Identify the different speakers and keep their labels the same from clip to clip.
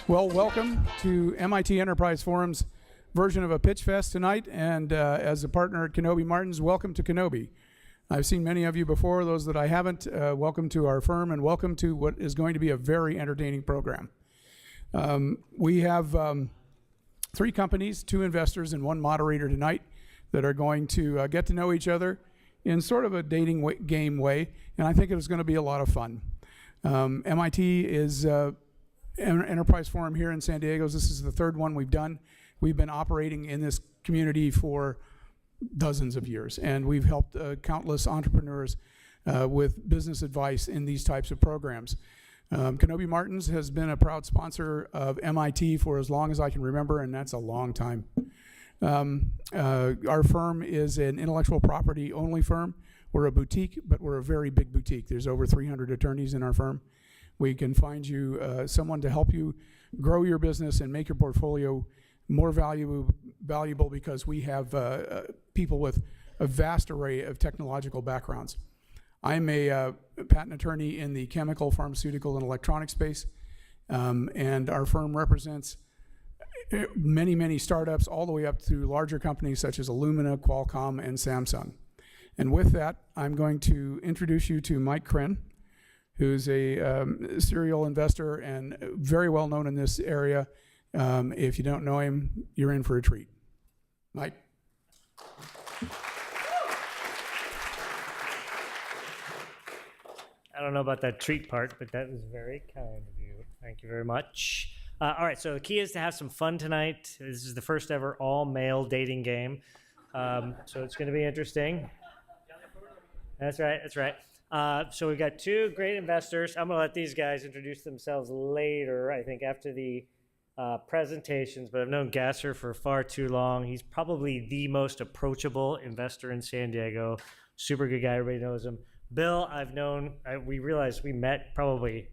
Speaker 1: Well, welcome to MIT Enterprise Forum's version of a pitch fest tonight, and as a partner at Kenobi Martins, welcome to Kenobi. I've seen many of you before. Those that I haven't, welcome to our firm, and welcome to what is going to be a very entertaining program. We have 3 companies, 2 investors, and 1 moderator tonight that are going to get to know each other in sort of a dating game way, and I think it is going to be a lot of fun. MIT is Enterprise Forum here in San Diego. This is the 3rd one we've done. We've been operating in this community for dozens of years, and we've helped countless entrepreneurs with business advice in these types of programs. Kenobi Martins has been a proud sponsor of MIT for as long as I can remember, and that's a long time. Our firm is an intellectual property only firm. We're a boutique, but we're a very big boutique. There's over 300 attorneys in our firm. We can find you someone to help you grow your business and make your portfolio more valuable because we have people with a vast array of technological backgrounds. I'm a patent attorney in the chemical, pharmaceutical, and electronic space, and our firm represents many, many startups all the way up to larger companies such as Illumina, Qualcomm, and Samsung. And with that, I'm going to introduce you to Mike Krenn, who's a serial investor and very well known in this area. If you don't know him, you're in for a treat. Mike.
Speaker 2: I don't know about that treat part, but that was very kind of you. Thank you very much. All right, so the key is to have some fun tonight. This is the first ever all-male dating game, so it's going to be interesting. That's right, that's right. So we've got 2 great investors. I'm going to let these guys introduce themselves later, I think, after the presentations, but I've known Gasser for far too long. He's probably the most approachable investor in San Diego. Super good guy, everybody knows him. Bill, I've known, we realized we met probably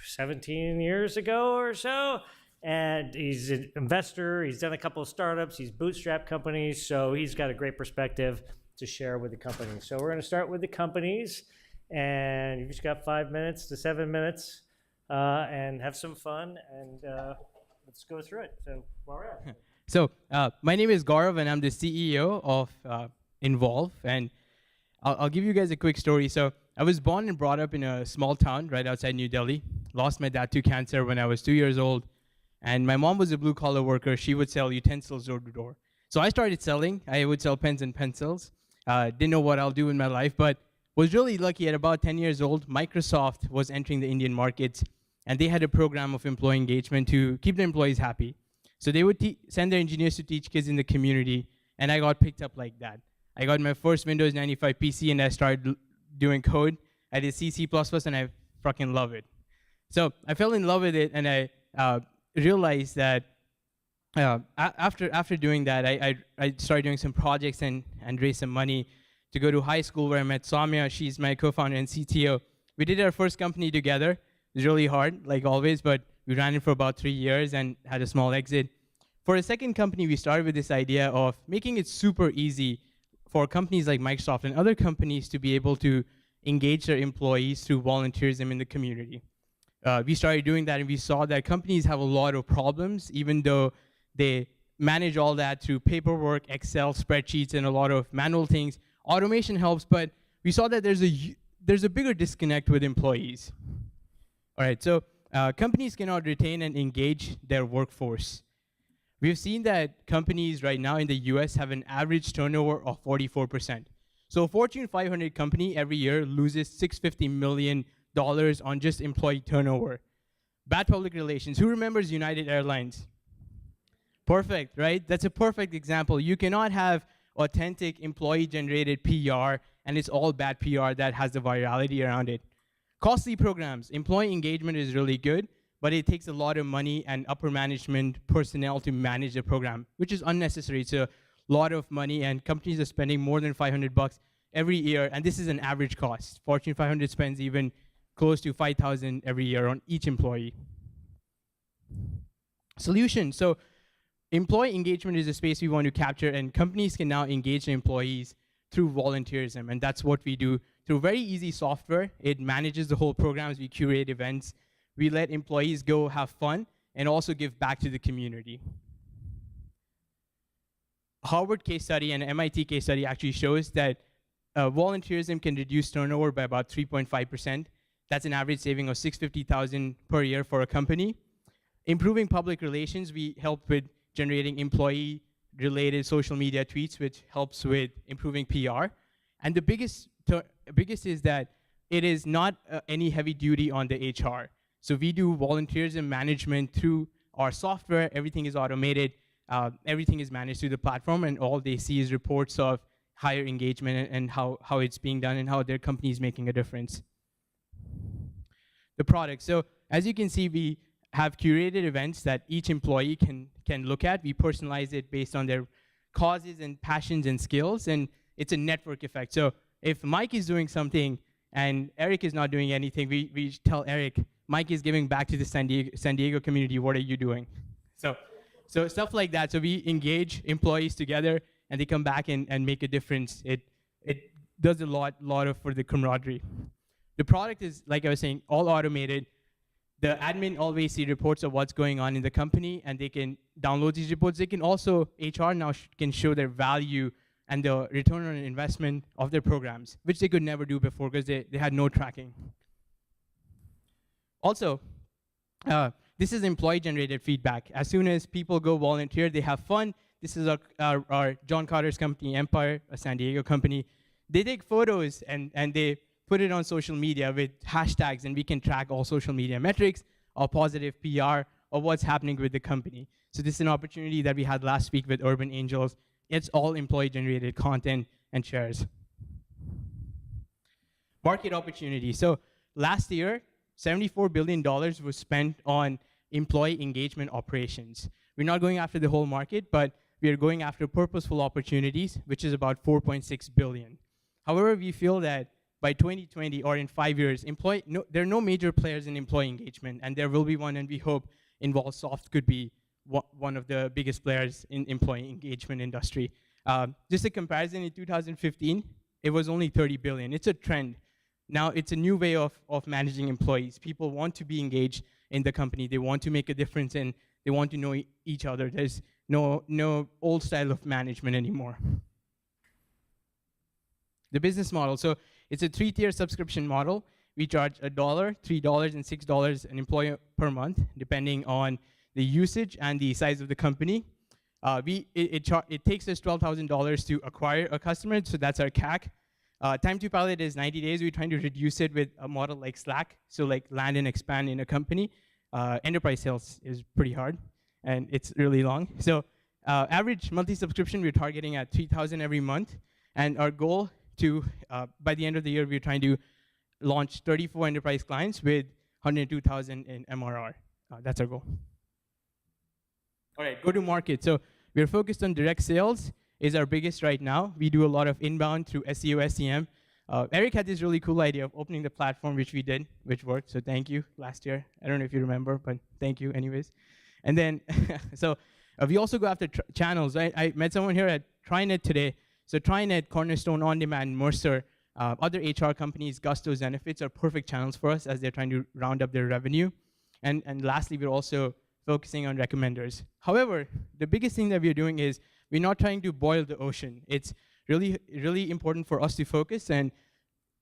Speaker 2: 17 years ago or so, and he's an investor. He's done a couple of startups. He's bootstrapped companies, so he's got a great perspective to share with the companies. So we're going to start with the companies, and you've just got 5 minutes to 7 minutes, and have some fun, and let's go through it. So while we're at it.
Speaker 3: So my name is Gaurav, and I'm the CEO of Involve, and I'll give you guys a quick story. So I was born and brought up in a small town right outside New Delhi. Lost my dad to cancer when I was 2 years old, and my mom was a blue-collar worker. She would sell utensils door to door. So I started selling. I would sell pens and pencils. Didn't know what I'll do in my life, but was really lucky. At about 10 years old, Microsoft was entering the Indian markets, and they had a program of employee engagement to keep the employees happy. So they would send their engineers to teach kids in the community, and I got picked up like that. I got my first Windows 95 PC, and I started doing code. I did C, C++, and I fucking love it. So I fell in love with it, and I realized that after doing that, I started doing some projects and raised some money to go to high school, where I met Soumya. She's my co-founder and CTO. We did our first company together. It was really hard, like always, but we ran it for about 3 years and had a small exit. For a second company, we started with this idea of making it super easy for companies like Microsoft and other companies to be able to engage their employees through volunteerism in the community. We started doing that, and we saw that companies have a lot of problems, even though they manage all that through paperwork, Excel, spreadsheets, and a lot of manual things. Automation helps, but we saw that there's a bigger disconnect with employees. All right, so companies cannot retain and engage their workforce. We've seen that companies right now in the US have an average turnover of 44%. So a Fortune 500 company every year loses $650 million on just employee turnover. Bad public relations. Who remembers United Airlines? Perfect, right? That's a perfect example. You cannot have authentic employee-generated PR, and it's all bad PR that has the virality around it. Costly programs. Employee engagement is really good, but it takes a lot of money and upper management personnel to manage the program, which is unnecessary. It's a lot of money, and companies are spending more than $500 every year, and this is an average cost. Fortune 500 spends even close to $5,000 every year on each employee. Solution. So employee engagement is a space we want to capture, and companies can now engage their employees through volunteerism, and that's what we do through very easy software. It manages the whole programs. We curate events. we let employees go have fun and also give back to the community. Harvard case study and MIT case study actually shows that volunteerism can reduce turnover by about 3.5%. That's an average saving of $650,000 per year for a company. Improving public relations, we help with generating employee-related social media tweets, which helps with improving PR. And the biggest is that it is not any heavy duty on the HR. So we do volunteerism management through our software. Everything is automated. Everything is managed through the platform, and all they see is reports of higher engagement and how it's being done and how their company is making a difference. The product. So as you can see, we have curated events that each employee can look at. We personalize it based on their causes and passions and skills, and it's a network effect. So if Mike is doing something and Eric is not doing anything, we tell Eric, Mike is giving back to the San Diego community, what are you doing? So stuff like that. So we engage employees together, and they come back and make a difference. It does a lot for the camaraderie. The product is, like I was saying, all automated. The admin always see reports of what's going on in the company, and they can download these reports. They can also, HR now can show their value and the return on investment of their programs, which they could never do before because they had no tracking. Also, this is employee-generated feedback. As soon as people go volunteer, they have fun. This is our John Carter's company, Empire, a San Diego company. They take photos and they put it on social media with hashtags, and we can track all social media metrics, all positive PR, or what's happening with the company. So this is an opportunity that we had last week with Urban Angels. It's all employee-generated content and shares. Market opportunity. So last year, $74 billion was spent on employee engagement operations. We're not going after the whole market, but we are going after purposeful opportunities, which is about $4.6 billion. However, we feel that by 2020 or in 5 years, there are no major players in employee engagement, and there will be one, and we hope Involsoft could be one of the biggest players in employee engagement industry. Just a comparison, in 2015, it was only 30 billion. It's a trend. Now it's a new way of managing employees. People want to be engaged in the company. They want to make a difference, and they want to know each other. There's no old style of management anymore. The business model. So it's a 3-tier subscription model. We charge $1, $3, and $6 an employee per month, depending on the usage and the size of the company. It takes us $12,000 to acquire a customer, so that's our CAC. Time to pilot is 90 days. We're trying to reduce it with a model like Slack, so like land and expand in a company. Enterprise sales is pretty hard, and it's really long. So average monthly subscription, we're targeting at $3,000 every month, and our goal to, by the end of the year, we're trying to launch 34 enterprise clients with 102,000 in MRR. That's our goal. All right, go to market. So we're focused on direct sales is our biggest right now. We do a lot of inbound through SEO, SEM. Eric had this really cool idea of opening the platform, which we did, which worked. So thank you last year. I don't know if you remember, but thank you anyways. And then, we also go after channels. I met someone here at TriNet today. So TriNet, Cornerstone, On Demand, Mercer, other HR companies, Gusto, Zenefits are perfect channels for us as they're trying to round up their revenue. And lastly, we're also focusing on recommenders. However, the biggest thing that we're doing is we're not trying to boil the ocean. It's really, really important for us to focus, and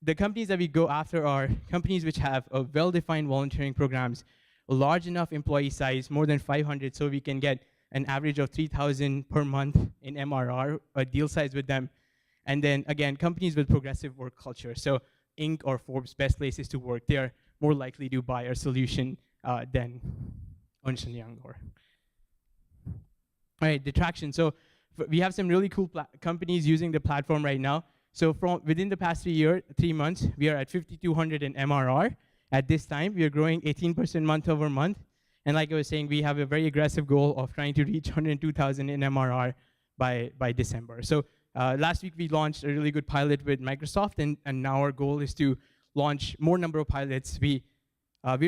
Speaker 3: the companies that we go after are companies which have a well-defined volunteering programs, a large enough employee size, more than 500, so we can get an average of 3,000 per month in MRR, a deal size with them. And then again, companies with progressive work culture. So Inc. or Forbes, best places to work, they are more likely to buy our solution than Ernst & Young. All right, the traction. So we have some really cool companies using the platform right now. So from within the past 3 months, we are at 5,200 in MRR. At this time, we are growing 18% month over month. And like I was saying, we have a very aggressive goal of trying to reach 102,000 in MRR by December. So last week, we launched a really good pilot with Microsoft, and now our goal is to launch more number of pilots. We're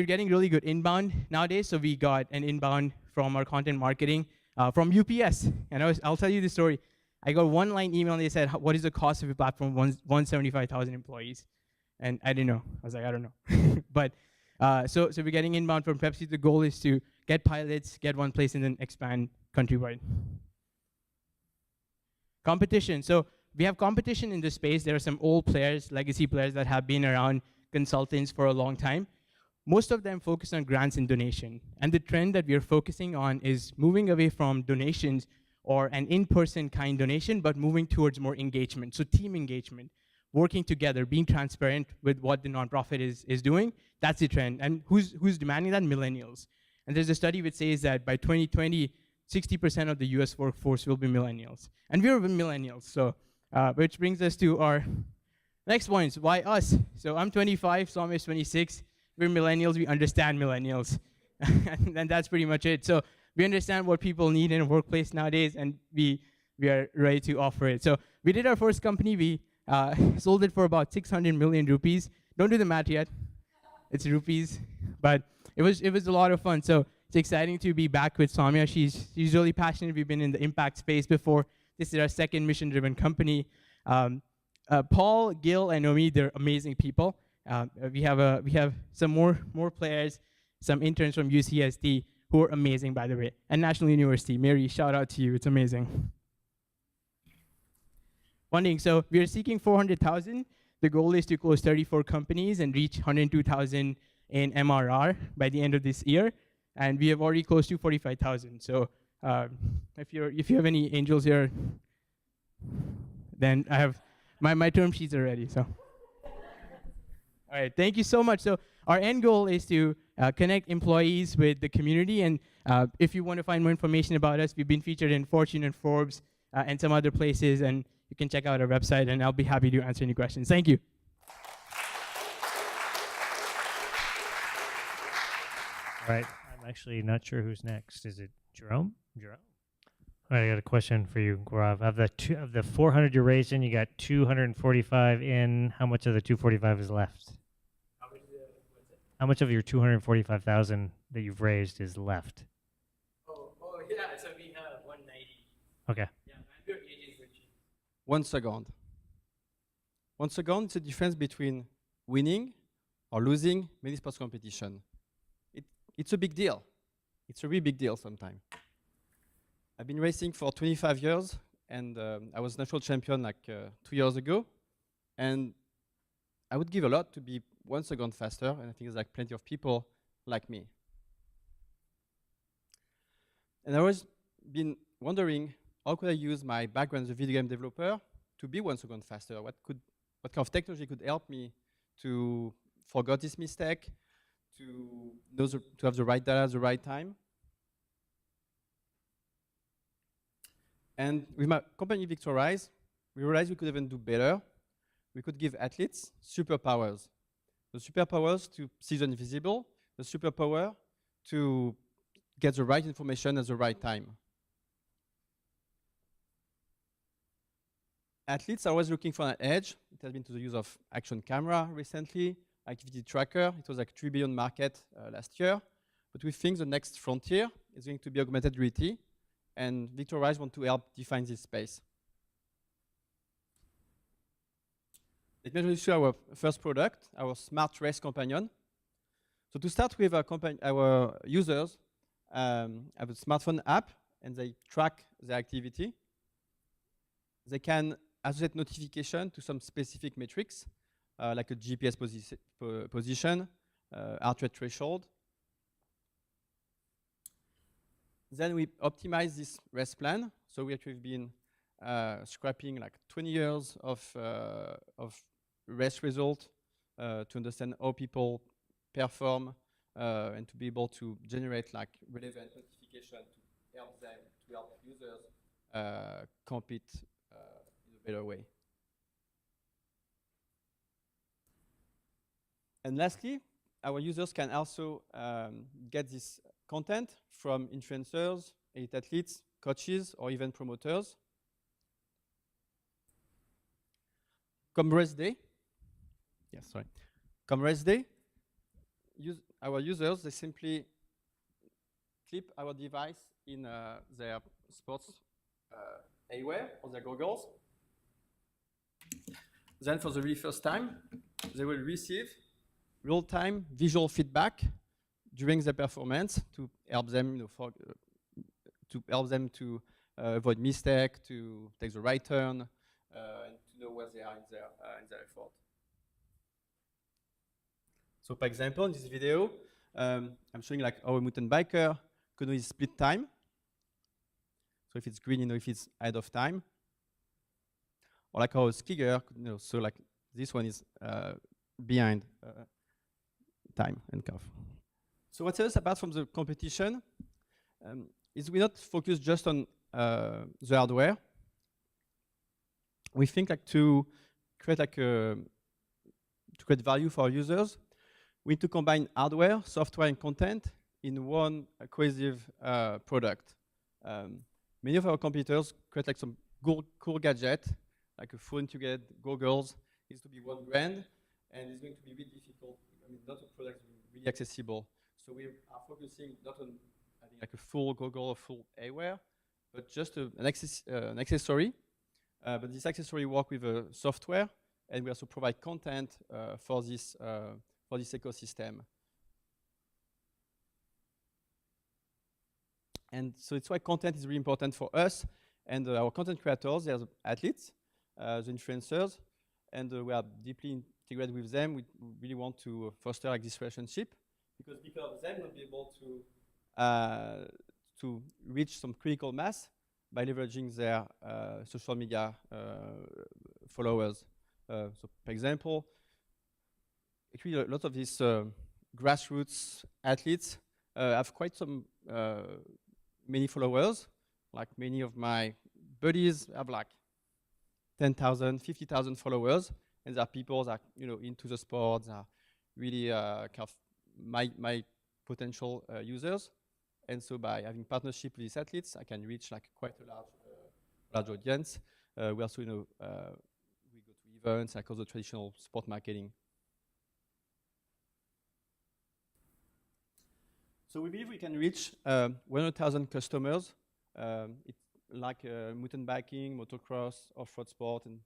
Speaker 3: getting really good inbound nowadays, so we got an inbound from our content marketing from UPS. And I'll tell you the story. I got one line email, and they said, what is the cost of your platform? 175,000 employees. And I didn't know. I was like, I don't know. But So we're getting inbound from Pepsi. The goal is to get pilots, get one place, and then expand countrywide. Competition. So we have competition in this space. There are some old players, legacy players that have been around, consultants for a long time. Most of them focus on grants and donation. And the trend that we're focusing on is moving away from donations or an in-person kind donation, but moving towards more engagement. So team engagement, working together, being transparent with what the nonprofit is doing. That's the trend. And who's demanding that? Millennials. And there's a study which says that by 2020, 60% of the US workforce will be millennials. And we're millennials, so which brings us to our next points. Why us? So I'm 25, Soumya is 26. We're millennials, we understand millennials. And that's pretty much it. So we understand what people need in a workplace nowadays, and we are ready to offer it. So we did our first company. We sold it for about 600 million rupees. Don't do the math yet. It's rupees. But it was a lot of fun. So it's exciting to be back with Soumya. She's really passionate. We've been in the impact space before. This is our second mission-driven company. Paul, Gil, and Nomi, they're amazing people. We have some more players, some interns from UCSD who are amazing, by the way, and National University. Mary, shout out to you. It's amazing. Funding. So we are seeking 400,000. The goal is to close 34 companies and reach 102,000 in MRR by the end of this year. And we have already closed to 45,000. So if you have any angels here, then I have my term sheets are ready. So, all right, thank you so much. So our end goal is to connect employees with the community. And if you want to find more information about us, we've been featured in Fortune and Forbes and some other places. And you can check out our website, and I'll be happy to answer any questions. Thank you.
Speaker 2: All right. I'm actually not sure who's next. Is it Jerome? Jerome? All right, I got a question for you, Gaurav. Of the 400 you're raising, you got 245 in. How much of the 245 is left? How much of your 245,000 that you've raised is left?
Speaker 3: Oh yeah. So we have 190.
Speaker 2: Okay.
Speaker 3: Yeah, and your agent will cheap.
Speaker 4: 1 second. 1 second, it's the difference between winning or losing many sports competition. It's a big deal. It's a really big deal sometimes. I've been racing for 25 years, and I was national champion like 2 years ago. And I would give a lot to be 1 second faster, and I think there's like plenty of people like me. And I was been wondering, how could I use my background as a video game developer to be 1 second faster? What kind of technology could help me to forget this mistake, to have the right data at the right time? And with my company Victorize, we realized we could even do better. We could give athletes superpowers. The superpowers to see the invisible, the superpower to get the right information at the right time. Athletes are always looking for an edge. It has been to the use of action camera recently, activity tracker. It was like 3 billion market last year. But we think the next frontier is going to be augmented reality, and Victorize want to help define this space. Let me introduce you our first product, our Smart Race Companion. So to start with, our users have a smartphone app, and they track their activity. They can associate notification to some specific metrics, like a GPS position, heart rate threshold. Then we optimize this race plan. So we actually have been scrapping like 20 years of race result to understand how people perform and to be able to generate like relevant notification to help users compete in a better way. And lastly, our users can also get this content from influencers, elite athletes, coaches, or even promoters. Come race day, come race day, our users, they simply clip our device in their sports eyewear or their goggles. Then for the very first time, they will receive real-time visual feedback during the performance to help them, to avoid mistake, to take the right turn, and to know where they are in their effort. So, for example, in this video, I'm showing like how a mountain biker could know his split time. So if it's green, if it's ahead of time. Or like how a skier, so like this one is behind time and curve. So what sets us apart from the competition is we're not focused just on the hardware. We think like to create value for our users, we need to combine hardware, software, and content in one cohesive product. Many of our competitors create like some cool gadget, like a phone to get, goggles. It's to be $1 grand, and it's going to be really difficult. I mean, not a product really accessible. So we are focusing not on having like a full goggle or full eyewear, but just an accessory. But this accessory works with a software, and we also provide content for this ecosystem. And so it's why content is really important for us and our content creators. They're the athletes, the influencers, and we are deeply integrated with them. We really want to foster like this relationship because of them, we'll be able to reach some critical mass by leveraging their social media followers. So, for example, actually, a lot of these grassroots athletes have quite some many followers. Like many of my buddies have like 10,000, 50,000 followers, and there are people that are into the sport, that are really kind of my potential users. And so by having partnership with these athletes, I can reach like quite a large audience. We also we go to events like also traditional sport marketing. So we believe we can reach 100,000 customers. It's like mountain biking, motocross, off-road sport, and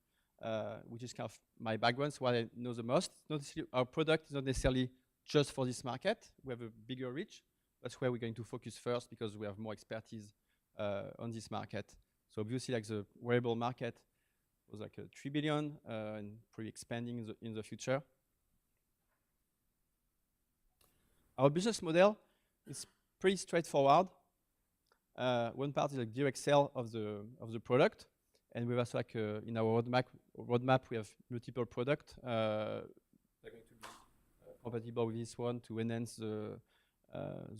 Speaker 4: which is kind of my background, so what I know the most. Our product is not necessarily just for this market. We have a bigger reach. That's where we're going to focus first because we have more expertise on this market. So obviously, like the wearable market was like a 3 billion and probably expanding in the future. Our business model is pretty straightforward. One part is like direct sale of the product, and we also like in our roadmap we have multiple products that are going to be compatible with this one to enhance the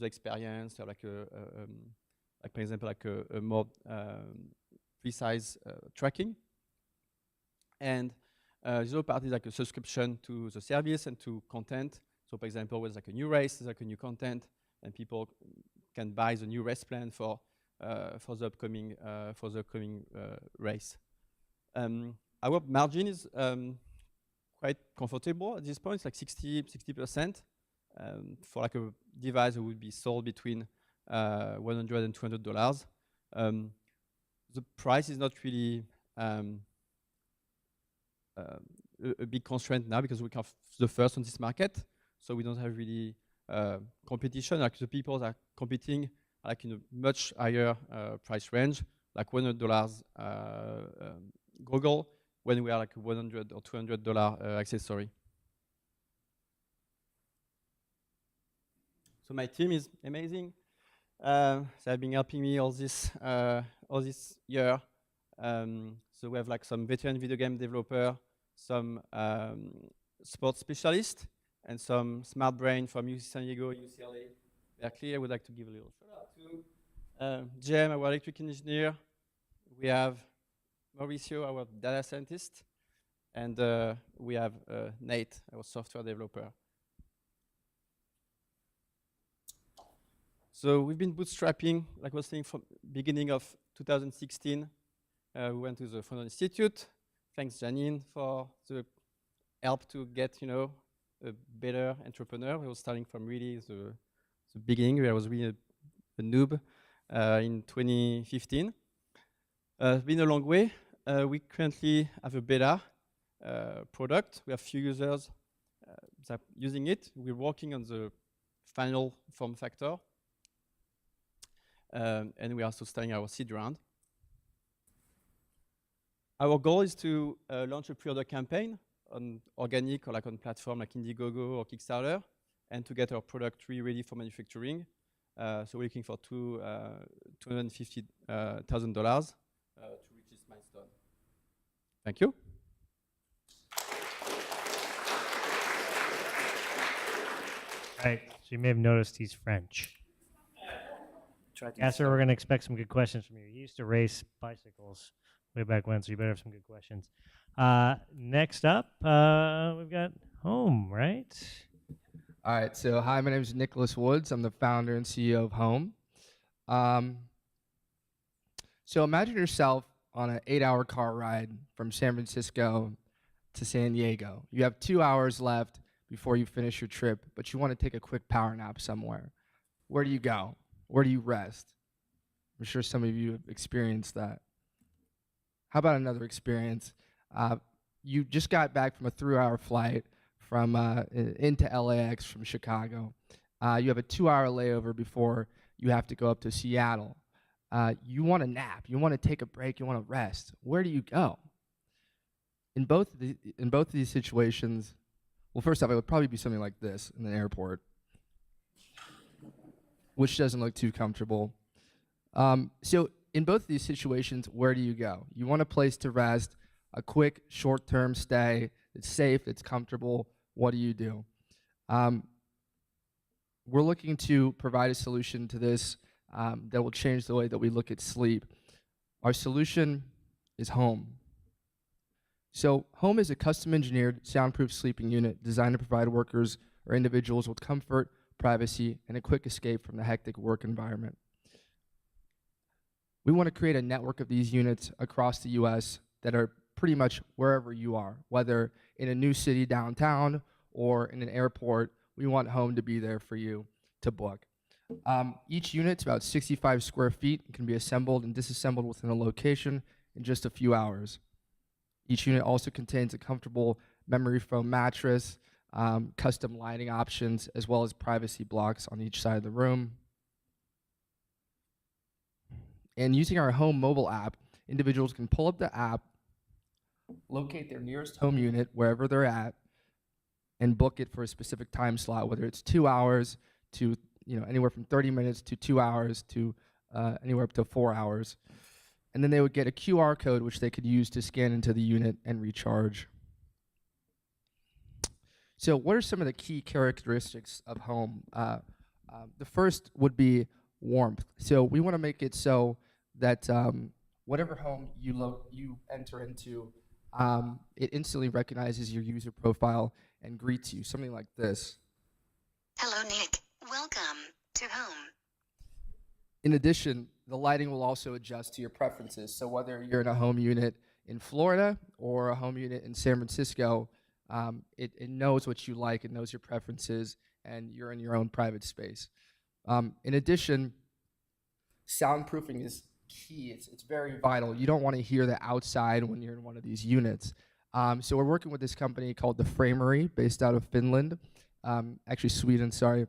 Speaker 4: experience. Like for example, like a more precise tracking. And the other part is like a subscription to the service and to content. So, for example, when there's like a new race, there's like a new content, and people can buy the new race plan for the upcoming race. Our margin is quite comfortable at this point. It's like 60% for like a device that would be sold between $100 and $200. The price is not really a big constraint now because we're kind of the first on this market, so we don't have really competition. Like the people that are competing are like in a much higher price range, like $100 goggle, when we are like $100 or $200 accessory. So my team is amazing. They have been helping me all this year. So we have like some veteran video game developer, some sports specialists, and some smart brain from UC San Diego, UCLA, Berkeley. I would like to give a little shout out to Jem, our electric engineer. We have Mauricio, our data scientist, and we have Nate, our software developer. So we've been bootstrapping, like I was saying, from beginning of 2016. We went to the Founder Institute. Thanks, Janine, for the help to get, a better entrepreneur. We were starting from really the beginning, where I was really a noob in 2015. It's been a long way. We currently have a beta product. We have few users. using it. We're working on the final form factor. And we are also starting our seed round. Our goal is to launch a pre-order campaign on organic or like on platform like Indiegogo or Kickstarter, and to get our product ready for manufacturing. So we're looking for $250,000 to reach this milestone. Thank you.
Speaker 2: All right, so you may have noticed he's French. Gasser, we're going to expect some good questions from you. You used to race bicycles way back when, so you better have some good questions. Next up, we've got Home, right?
Speaker 5: All right, so hi, my name is Nicholas Woods. I'm the founder and CEO of Home. So imagine yourself on an 8-hour car ride from San Francisco to San Diego. You have 2 hours left before you finish your trip, but you want to take a quick power nap somewhere. Where do you go? Where do you rest? I'm sure some of you have experienced that. How about another experience? You just got back from a 3-hour flight from into LAX from Chicago. You have a 2-hour layover before you have to go up to Seattle. You want to nap. You want to take a break. You want to rest. Where do you go? In both of these situations, well, first off, it would probably be something like this in an airport, which doesn't look too comfortable. So in both of these situations, where do you go? You want a place to rest, a quick, short-term stay. It's safe, it's comfortable. What do? We're looking to provide a solution to this that will change the way that we look at sleep. Our solution is Home. So Home is a custom-engineered, soundproof sleeping unit designed to provide workers or individuals with comfort, privacy, and a quick escape from the hectic work environment. We want to create a network of these units across the US that are pretty much wherever you are, whether in a new city downtown or in an airport. We want Home to be there for you to book. Each unit's about 65 square feet and can be assembled and disassembled within a location in just a few hours. Each unit also contains a comfortable memory foam mattress, custom lighting options, as well as privacy blocks on each side of the room. And using our Home mobile app, individuals can pull up the app, locate their nearest Home unit wherever they're at, and book it for a specific time slot, whether it's 2 hours to anywhere from 30 minutes to 2 hours to anywhere up to 4 hours. And then they would get a QR code which they could use to scan into the unit and recharge. So what are some of the key characteristics of Home? The first would be warmth. So we want to make it so that whatever home you enter into, it instantly recognizes your user profile and greets you, something like this.
Speaker 6: Hello, Nick. Welcome to Home.
Speaker 5: In addition, the lighting will also adjust to your preferences. So whether you're in a home unit in Florida or a home unit in San Francisco, it knows what you like, it knows your preferences, and you're in your own private space. In addition, soundproofing is key. It's very vital. You don't want to hear the outside when you're in one of these units. So we're working with this company called The Framery, based out of Finland, actually Sweden, sorry.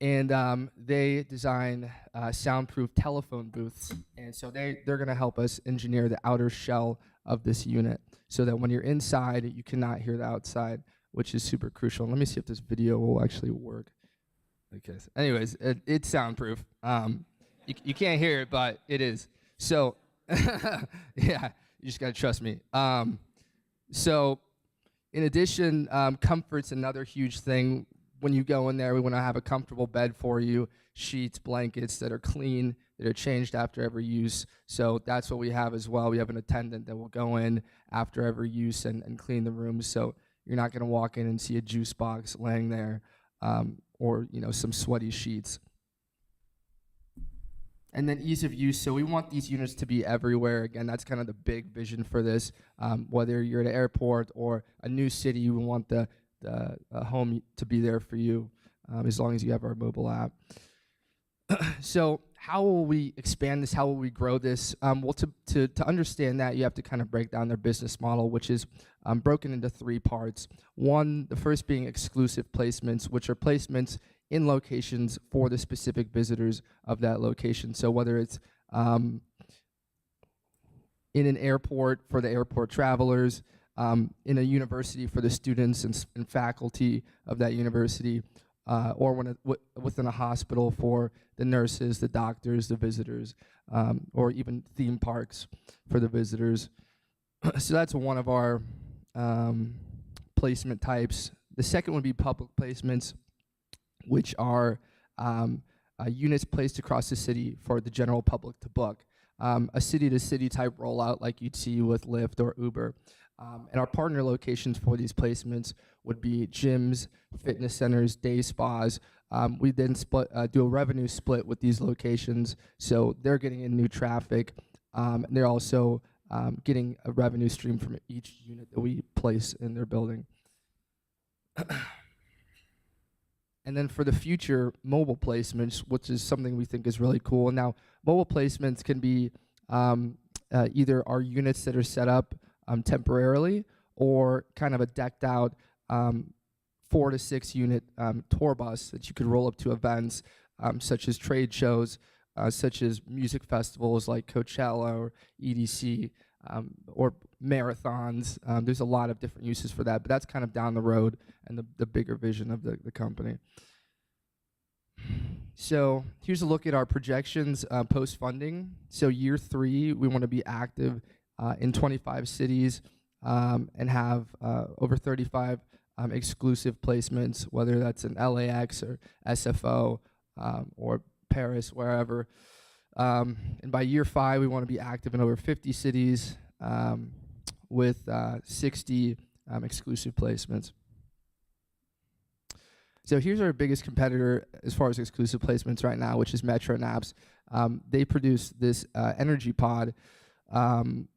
Speaker 5: And they design soundproof telephone booths. And so they're going to help us engineer the outer shell of this unit so that when you're inside, you cannot hear the outside, which is super crucial. Let me see if this video will actually work. Okay. So anyways, it's soundproof. You can't hear it, but it is. So, yeah, you just got to trust me. So, in addition, comfort's another huge thing. When you go in there, we want to have a comfortable bed for you, sheets, blankets that are clean, that are changed after every use. So that's what we have as well. We have an attendant that will go in after every use and clean the room. So you're not going to walk in and see a juice box laying there or some sweaty sheets. And then ease of use. So we want these units to be everywhere. Again, that's kind of the big vision for this. Whether you're at an airport or a new city, you want the home to be there for you as long as you have our mobile app. So how will we expand this? How will we grow this? Well, to understand that, you have to kind of break down their business model, which is broken into 3 parts. One, the first being exclusive placements, which are placements in locations for the specific visitors of that location. So whether it's in an airport for the airport travelers, in a university for the students and faculty of that university, or within a hospital for the nurses, the doctors, the visitors, or even theme parks for the visitors. So that's one of our placement types. The second would be public placements, which are units placed across the city for the general public to book. A city-to-city type rollout like you'd see with Lyft or Uber. And our partner locations for these placements would be gyms, fitness centers, day spas. We then do a revenue split with these locations, so they're getting in new traffic, and they're also getting a revenue stream from each unit that we place in their building. And then for the future, mobile placements, which is something we think is really cool. Now, mobile placements can be either our units that are set up temporarily, or kind of a decked out 4 to 6 unit tour bus that you could roll up to events such as trade shows, such as music festivals like Coachella or EDC, or marathons. There's a lot of different uses for that, but that's kind of down the road and the bigger vision of the company. So here's a look at our projections post-funding. So year 3, we want to be active in 25 cities and have over 35 exclusive placements, whether that's in LAX or SFO or Paris, wherever. And by year 5, we want to be active in over 50 cities with 60 exclusive placements. So here's our biggest competitor as far as exclusive placements right now, which is Metro Naps. They produce this energy pod,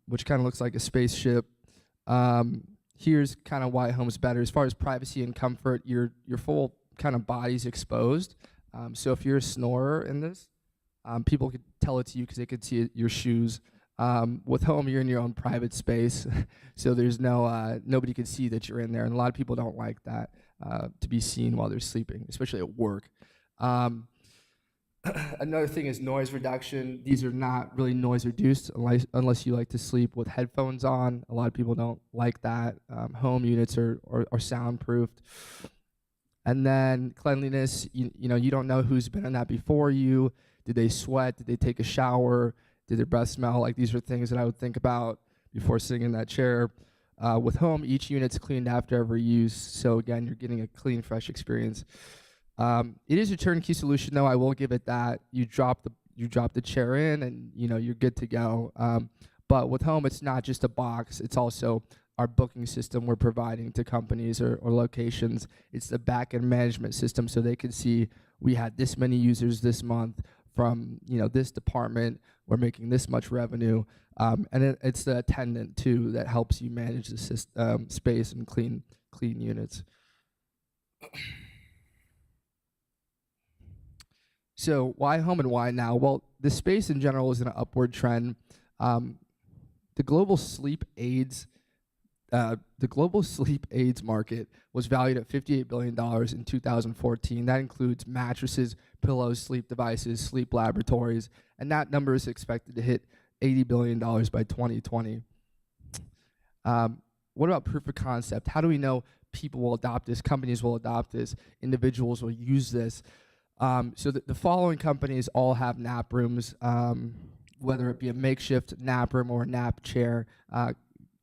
Speaker 5: which kind of looks like a spaceship. Here's kind of why home's better. As far as privacy and comfort, your full kind of body's exposed. So if you're a snorer in this, people could tell it to you because they could see your shoes. With home, you're in your own private space, so there's nobody can see that you're in there, and a lot of people don't like that, to be seen while they're sleeping, especially at work. Another thing is noise reduction. These are not really noise reduced unless you like to sleep with headphones on. A lot of people don't like that. Home units are soundproofed. And then cleanliness, you know, you don't know who's been in that before you. Did they sweat? Did they take a shower? Did their breath smell? Like, these are things that I would think about before sitting in that chair. With home, each unit's cleaned after every use. So again, you're getting a clean, fresh experience. It is a turnkey solution, though. I will give it that. You drop the chair in, and you're good to go. But with home, it's not just a box. It's also our booking system we're providing to companies or locations. It's the back-end management system, so they can see we had this many users this month from this department. We're making this much revenue, and it's the attendant too that helps you manage the space and clean units. So why home and why now? Well, the space in general is in an upward trend. The global sleep aids market was valued at $58 billion in 2014. That includes mattresses, pillows, sleep devices, sleep laboratories, and that number is expected to hit $80 billion by 2020. What about proof of concept? How do we know people will adopt this, companies will adopt this, individuals will use this? So the following companies all have nap rooms, whether it be a makeshift nap room or a nap chair.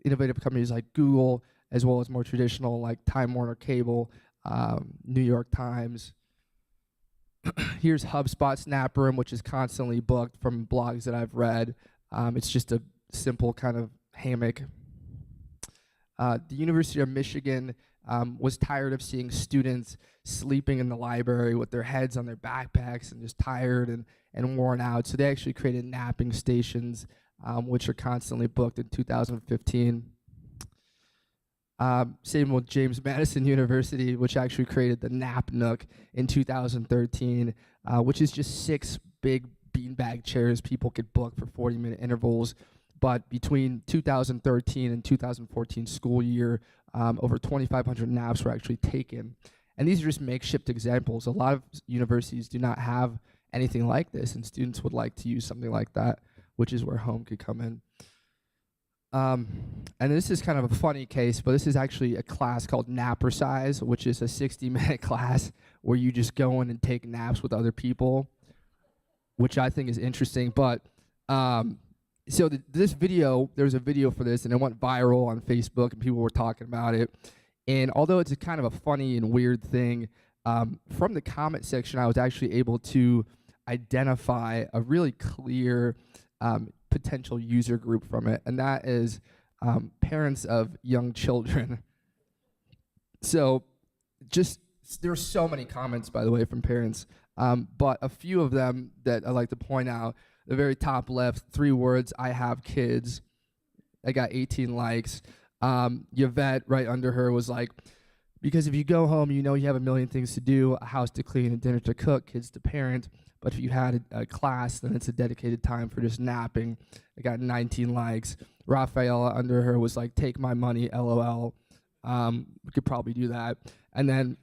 Speaker 5: Innovative companies like Google, as well as more traditional like Time Warner Cable, New York Times. Here's HubSpot's nap room, which is constantly booked from blogs that I've read. It's just a simple kind of hammock. The University of Michigan was tired of seeing students sleeping in the library with their heads on their backpacks and just tired and worn out. So they actually created napping stations, which are constantly booked in 2015. Same with James Madison University, which actually created the Nap Nook in 2013, which is just 6 big beanbag chairs people could book for 40-minute intervals. But between 2013 and 2014 school year, over 2,500 naps were actually taken. And these are just makeshift examples. A lot of universities do not have anything like this, and students would like to use something like that, which is where home could come in. And this is kind of a funny case, but this is actually a class called Napercise, which is a 60-minute class where you just go in and take naps with other people, which I think is interesting. But so this video, there was a video for this, and it went viral on Facebook, and people were talking about it. And although it's a kind of a funny and weird thing, from the comment section, I was actually able to identify a really clear potential user group from it, and that is parents of young children. So there are so many comments, by the way, from parents, but a few of them that I like to point out. The very top left, 3 words, I have kids. I got 18 likes. Yvette, right under her, was like, because if you go home, you know you have a million things to do, a house to clean, a dinner to cook, kids to parent. But if you had a class, then it's a dedicated time for just napping. I got 19 likes. Rafaela under her was like, take my money, LOL. We could probably do that. And then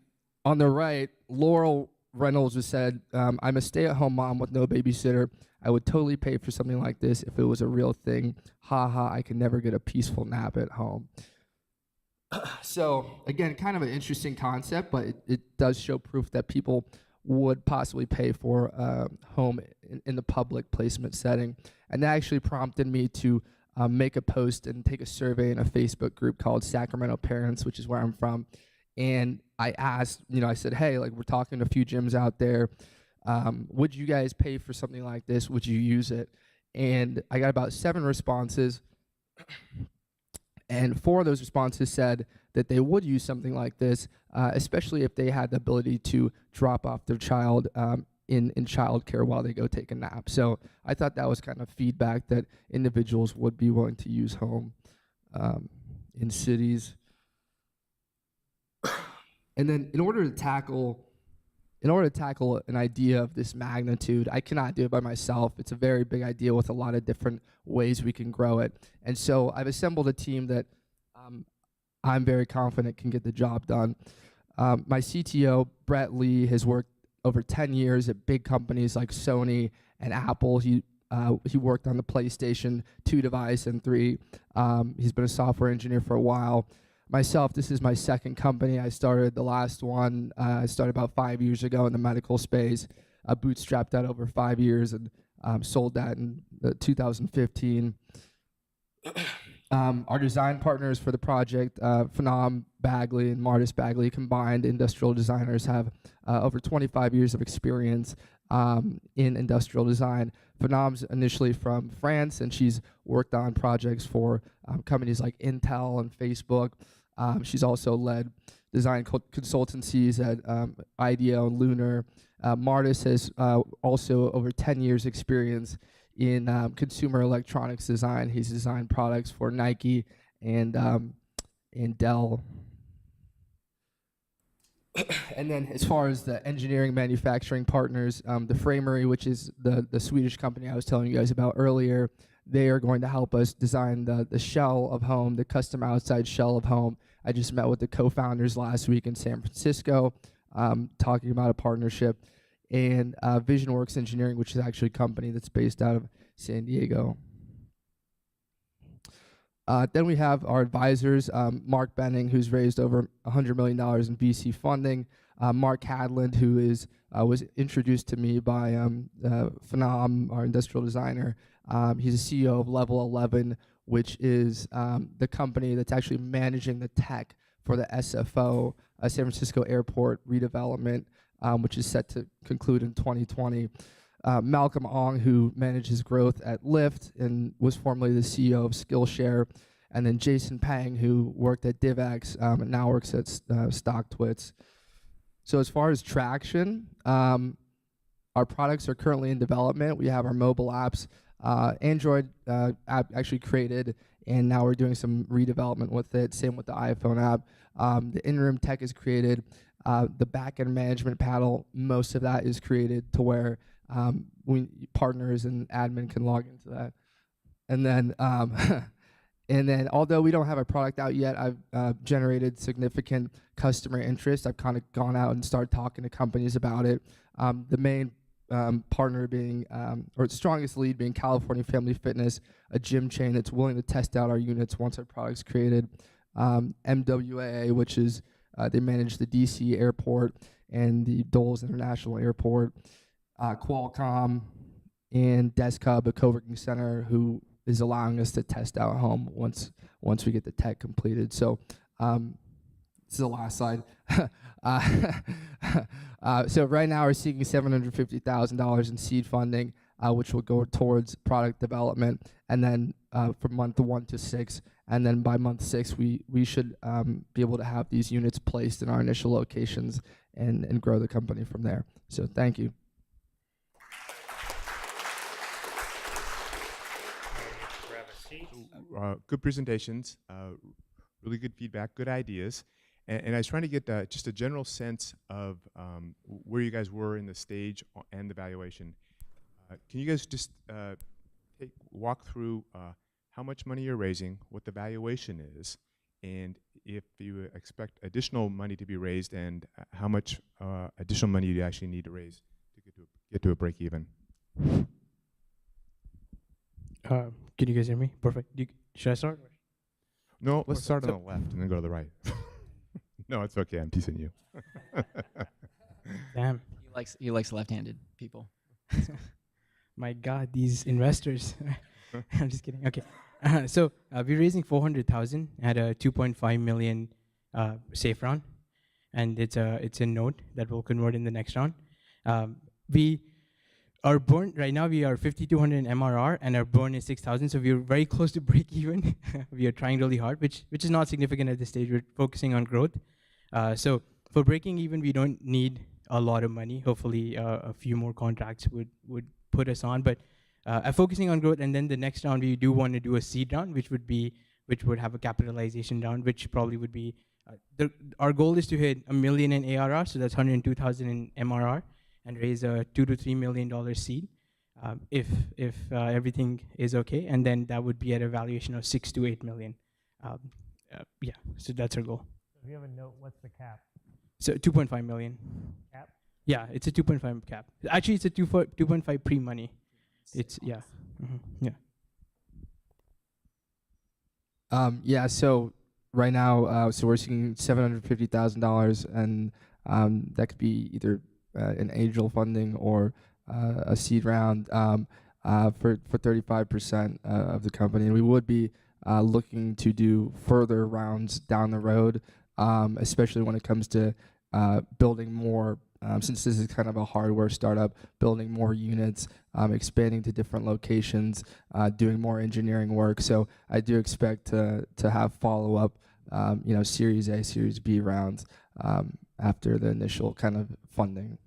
Speaker 5: on the right, Laurel Reynolds just said, I'm a stay-at-home mom with no babysitter. I would totally pay for something like this if it was a real thing. Ha ha, I can never get a peaceful nap at home. So again, kind of an interesting concept, but it does show proof that people would possibly pay for home in the public placement setting. And that actually prompted me to make a post and take a survey in a Facebook group called Sacramento Parents, which is where I'm from. And I asked, I said, hey, like, we're talking to a few gyms out there. Would you guys pay for something like this? Would you use it? And I got about 7 responses. And 4 of those responses said that they would use something like this, especially if they had the ability to drop off their child in childcare while they go take a nap. So I thought that was kind of feedback that individuals would be willing to use home in cities. And then in order to tackle an idea of this magnitude, I cannot do it by myself. It's a very big idea with a lot of different ways we can grow it. And so I've assembled a team that I'm very confident can get the job done. My CTO, Brett Lee, has worked over 10 years at big companies like Sony and Apple. He worked on the PlayStation 2 device and 3. He's been a software engineer for a while. Myself, this is my second company. I started the last one. I started about 5 years ago in the medical space. I bootstrapped that over 5 years and sold that in 2015. Our design partners for the project, Phenom Bagley and Martis Bagley, combined industrial designers, have over 25 years of experience in industrial design. Phenom's initially from France, and she's worked on projects for companies like Intel and Facebook. She's also led design consultancies at IDEO and Lunar. Martis has also over 10 years experience in consumer electronics design. He's designed products for Nike and Dell. And then as far as the engineering manufacturing partners, the Framery, which is the Swedish company I was telling you guys about earlier, they are going to help us design the shell of home, the custom outside shell of home. I just met with the co-founders last week in San Francisco, talking about a partnership. And VisionWorks Engineering, which is actually a company that's based out of San Diego. Then we have our advisors, Mark Benning, who's raised over $100 million in VC funding. Mark Hadland, who was introduced to me by Phenom, our industrial designer. He's the CEO of Level 11, which is the company that's actually managing the tech for the SFO, San Francisco Airport redevelopment, which is set to conclude in 2020. Malcolm Ong, who manages growth at Lyft and was formerly the CEO of Skillshare. And then Jason Pang, who worked at DivX and now works at StockTwits. So as far as traction, our products are currently in development. We have our mobile apps. Android app actually created, and now we're doing some redevelopment with it. Same with the iPhone app. The in-room tech is created. The back-end management panel, most of that is created to where partners and admin can log into that. And then, and then, although we don't have a product out yet, I've generated significant customer interest. I've kind of gone out and started talking to companies about it. The main partner being, or strongest lead being California Family Fitness, a gym chain that's willing to test out our units once our product's created. MWAA, which is, they manage the DC airport and the Dulles International Airport. Qualcomm and Desk Hub, a co-working center, who is allowing us to test out home once we get the tech completed. So this is the last slide. So right now we're seeking $750,000 in seed funding, which will go towards product development, and then from month 1 to 6, and then by month 6 we should be able to have these units placed in our initial locations and grow the company from there. So thank you.
Speaker 2: Grab a seat.
Speaker 7: Good presentations, really good feedback, good ideas. And I was trying to get just a general sense of where you guys were in the stage and the valuation. Can you guys just walk through how much money you're raising, what the valuation is, and if you expect additional money to be raised, and how much additional money you actually need to raise to get to a break even?
Speaker 3: Can you guys hear me? Perfect. Should I start?
Speaker 7: No, let's start on the left and then go to the right. No, it's okay. I'm teasing you.
Speaker 3: Damn.
Speaker 8: He likes left-handed people.
Speaker 3: My God, these investors. I'm just kidding. Okay. So we're raising 400,000 at a 2.5 million safe round, and it's a note that will convert in the next round. Our burn right now, we are 5,200 in MRR, and our burn is 6,000. So we're very close to break even. We are trying really hard, which is not significant at this stage. We're focusing on growth. So for breaking even, we don't need a lot of money. Hopefully, a few more contracts would put us on. But focusing on growth, and then the next round, we do want to do a seed round, which would have a capitalization round, which probably would be our goal is to hit $1 million in ARR, so that's 102,000 in MRR, and raise a $2 to $3 million seed, if everything is okay, and then that would be at a valuation of 6 to 8 million. Yeah, so that's our goal.
Speaker 2: If you have a note, what's the cap?
Speaker 3: So 2.5 million.
Speaker 2: Cap?
Speaker 3: Yeah, it's a 2.5 cap. Actually, it's a 2.5 pre-money. It's yeah, yeah.
Speaker 5: Yeah. So right now, so we're seeking $750,000, and that could be either an angel funding or a seed round for 35% of the company, and we would be looking to do further rounds down the road, especially when it comes to building more. Since this is kind of a hardware startup, building more units, expanding to different locations, doing more engineering work. So I do expect to have follow-up, Series A, Series B rounds after the initial kind of funding.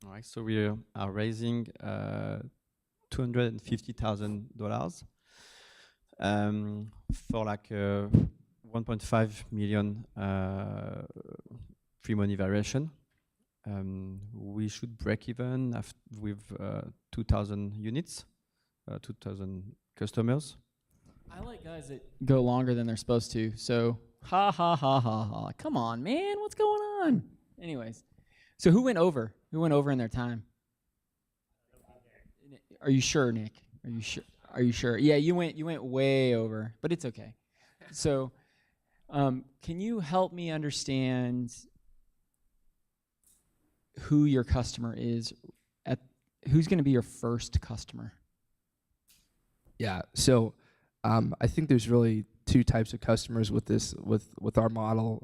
Speaker 4: All right, so we are raising $250,000 for like 1.5 million free money variation. We should break even with 2,000 units, 2,000 customers.
Speaker 8: I like guys that go longer than they're supposed to. So ha ha ha ha ha. Come on, man, what's going on? Anyways, so who went over? Who went over in their time? Are you sure, Nick? Are you sure? Are you sure? Yeah, you went way over, but it's okay. So, can you help me understand who your customer is? Who's going to be your first customer?
Speaker 5: Yeah. So I think there's really two types of customers with this with our model.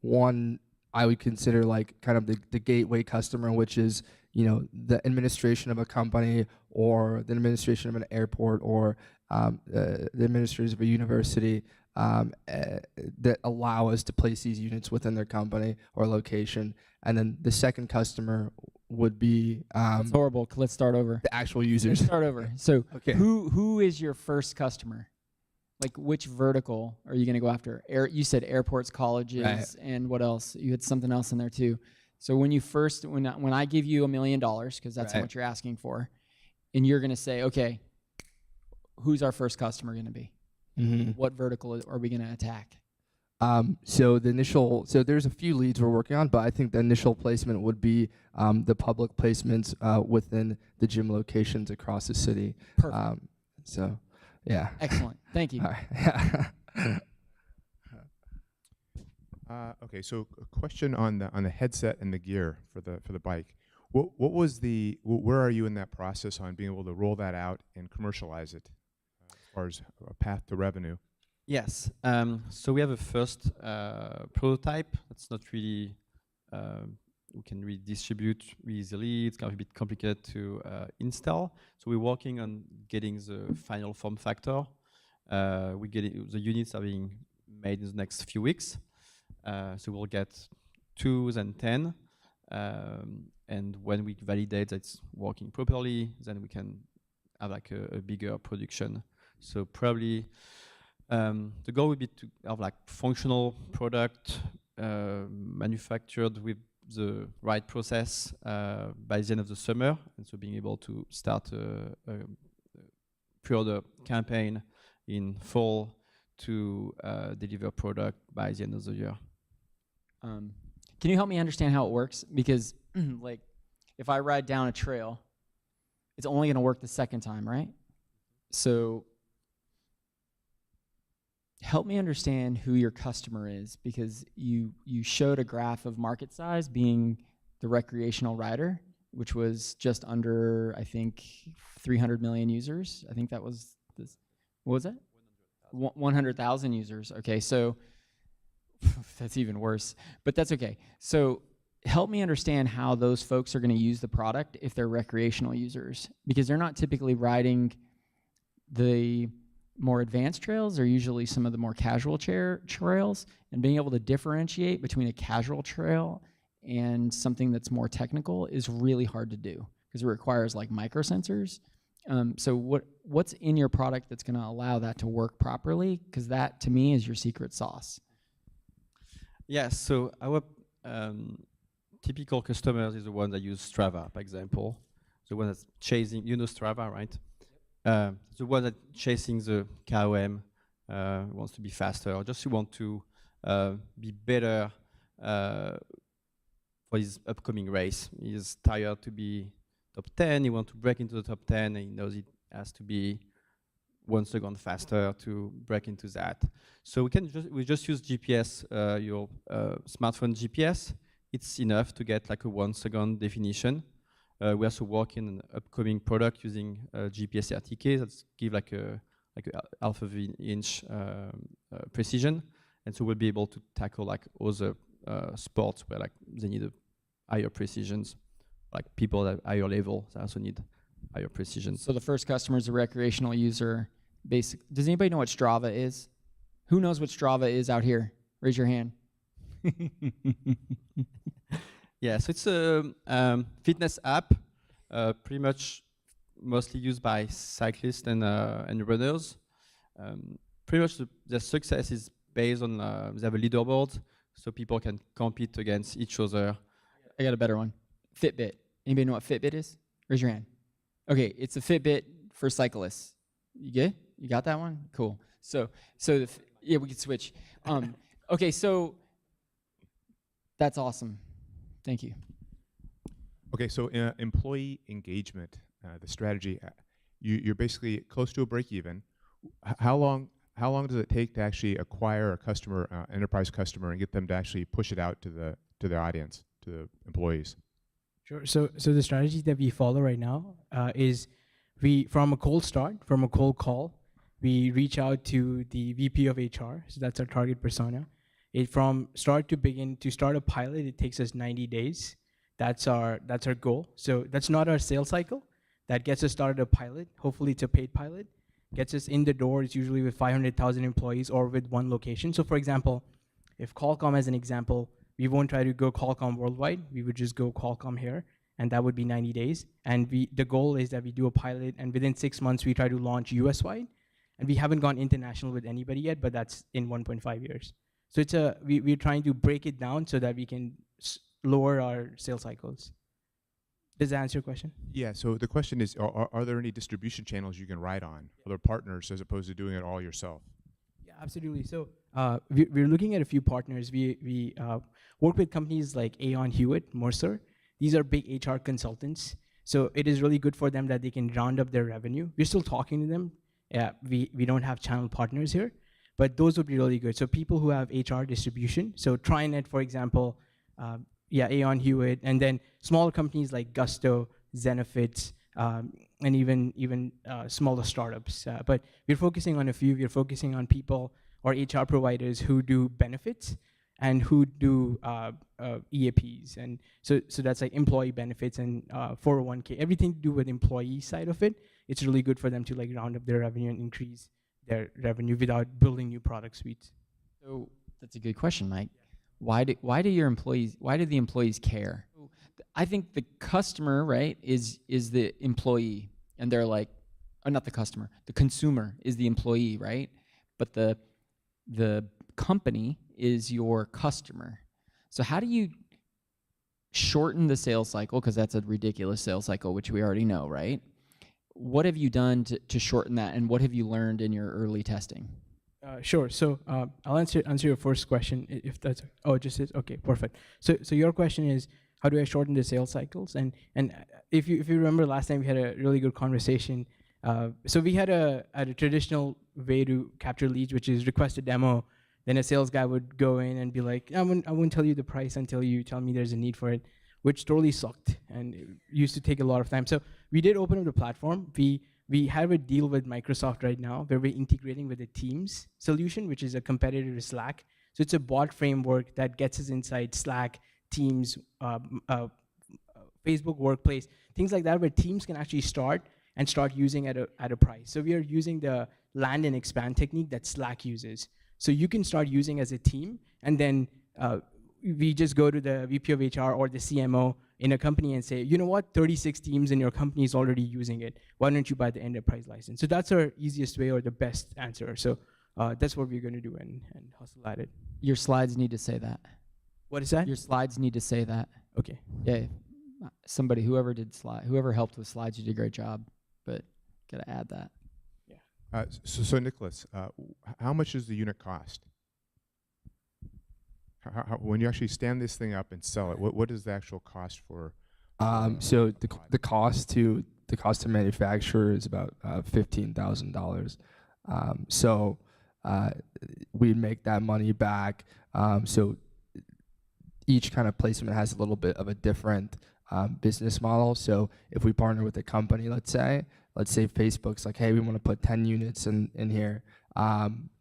Speaker 5: One I would consider like kind of the gateway customer, which is the administration of a company or the administration of an airport or the administrators of a university that allow us to place these units within their company or location. And then the second customer would be
Speaker 8: That's horrible. Let's start over.
Speaker 5: the actual users.
Speaker 8: Let's start over. So
Speaker 5: Okay.
Speaker 8: who is your first customer? Like which vertical are you going to go after? You said airports, colleges,
Speaker 5: Right.
Speaker 8: and what else? You had something else in there too. So when you first, when I give you $1 million, because that's how
Speaker 5: Right.
Speaker 8: much you're asking for, and you're going to say, okay, who's our first customer going to be?
Speaker 5: Mm-hmm.
Speaker 8: What vertical are we going to attack?
Speaker 5: So there's a few leads we're working on, but I think the initial placement would be the public placements within the gym locations across the city.
Speaker 8: Perfect.
Speaker 5: So, yeah.
Speaker 8: Excellent. Thank you.
Speaker 5: All right.
Speaker 7: Okay, so a question on the headset and the gear for the bike. Where are you in that process on being able to roll that out and commercialize it as far as a path to revenue?
Speaker 4: Yes. So we have a first prototype. That's not really we can really distribute really easily. It's kind of a bit complicated to install. So we're working on getting the final form factor. The units are being made in the next few weeks. So we'll get 2s and 10. And when we validate that it's working properly, then we can have like a bigger production. So probably the goal would be to have like functional product manufactured with the right process by the end of the summer, and so being able to start a pre-order campaign in fall to deliver product by the end of the year.
Speaker 8: Can you help me understand how it works? Because like if I ride down a trail, it's only going to work the second time, right? So help me understand who your customer is, because you showed a graph of market size being the recreational rider, which was just under, I think, 300 million users. I think that was this. What was that? 100,000 users. Okay, so that's even worse, but that's okay. So help me understand how those folks are going to use the product if they're recreational users, because they're not typically riding the more advanced trails. Are usually some of the more casual trails, and being able to differentiate between a casual trail and something that's more technical is really hard to do because it requires like microsensors. So what's in your product that's going to allow that to work properly? Because that to me is your secret sauce.
Speaker 4: Yes, so our typical customers is the one that use Strava, for example. The one that's chasing, you know Strava, right? The one that chasing the KOM, wants to be faster, or just want to be better for his upcoming race. He's tired to be top 10, he wants to break into the top 10, and he knows it has to be 1 second faster to break into that. So we just use GPS, your smartphone GPS. It's enough to get like a 1 second definition. We also work in an upcoming product using GPS RTK that's give like a half of an inch precision, and so we'll be able to tackle like other sports where like they need a higher precisions, like people at higher level that also need higher precision.
Speaker 8: So the first customer is a recreational user. Does anybody know what Strava is? Who knows what Strava is out here? Raise your hand.
Speaker 4: Yeah, so it's a fitness app, pretty much mostly used by cyclists and runners. Pretty much their success is based on they have a leaderboard, so people can compete against each other.
Speaker 8: I got a better one. Fitbit. Anybody know what Fitbit is? Raise your hand. Okay, it's a Fitbit for cyclists. You get? You got that one? Cool. So yeah, we can switch. Okay, so that's awesome. Thank you.
Speaker 7: Okay, so employee engagement, the strategy, you're basically close to a break even. How long does it take to actually acquire a customer, enterprise customer, and get them to actually push it out to their audience, to the employees?
Speaker 3: Sure. So the strategy that we follow right now is from a cold start, from a cold call, we reach out to the VP of HR. So that's our target persona. From start to begin to start a pilot, it takes us 90 days. That's our goal. So that's not our sales cycle. That gets us started a pilot. Hopefully it's a paid pilot. Gets us in the door. It's usually with 500,000 employees or with one location. So for example, if Qualcomm as an example, we won't try to go Qualcomm worldwide. We would just go Qualcomm here, and that would be 90 days. And the goal is that we do a pilot, and within 6 months we try to launch US-wide. And we haven't gone international with anybody yet, but that's in 1.5 years. So we're trying to break it down so that we can lower our sales cycles. Does that answer your question?
Speaker 7: Yeah, so the question is, are there any distribution channels you can ride on, other partners, as opposed to doing it all yourself?
Speaker 3: Yeah, absolutely. So we're looking at a few partners. We work with companies like Aon Hewitt, Mercer. These are big HR consultants. So it is really good for them that they can round up their revenue. We're still talking to them. We don't have channel partners here, but those would be really good. So people who have HR distribution. So TriNet, for example, Aon Hewitt, and then smaller companies like Gusto, Zenefits, and even smaller startups. But we're focusing on a few. We're focusing on people or HR providers who do benefits and who do EAPs. And so that's like employee benefits and 401k, everything to do with employee side of it. It's really good for them to like round up their revenue and increase their revenue without building new product suites.
Speaker 8: So that's a good question, Mike. Why do the employees care? I think the customer, right, is the employee, and they're like, or not the customer, the consumer is the employee, right? But the company is your customer. So how do you shorten the sales cycle? Because that's a ridiculous sales cycle, which we already know, right? What have you done to shorten that, and what have you learned in your early testing?
Speaker 3: Sure. So I'll answer your first question, if that's it just is okay. Perfect. So your question is, how do I shorten the sales cycles? And if you remember last time we had a really good conversation. So we had a traditional way to capture leads, which is request a demo. Then a sales guy would go in and be like, I won't tell you the price until you tell me there's a need for it, which totally sucked and it used to take a lot of time. So we did open up the platform. We have a deal with Microsoft right now where we're integrating with the Teams solution, which is a competitor to Slack. So it's a bot framework that gets us inside Slack, Teams, Facebook Workplace, things like that, where teams can actually start using at a price. So we are using the land and expand technique that Slack uses. So you can start using as a team, and then we just go to the VP of HR or the CMO in a company and say, you know what, 36 teams in your company is already using it. Why don't you buy the enterprise license? So that's our easiest way or the best answer. So that's what we're going to do and hustle at it.
Speaker 8: Your slides need to say that.
Speaker 3: What is that?
Speaker 8: Your slides need to say that.
Speaker 3: Okay.
Speaker 8: Yeah. Somebody, whoever helped with slides, you did a great job, but gotta add that.
Speaker 7: So Nicholas, how much does the unit cost? When you actually stand this thing up and sell it, what is the actual cost for?
Speaker 5: So the cost to manufacture is about $15,000. So we make that money back. So each kind of placement has a little bit of a different business model. So if we partner with a company, let's say Facebook's like, hey, we want to put 10 units in here.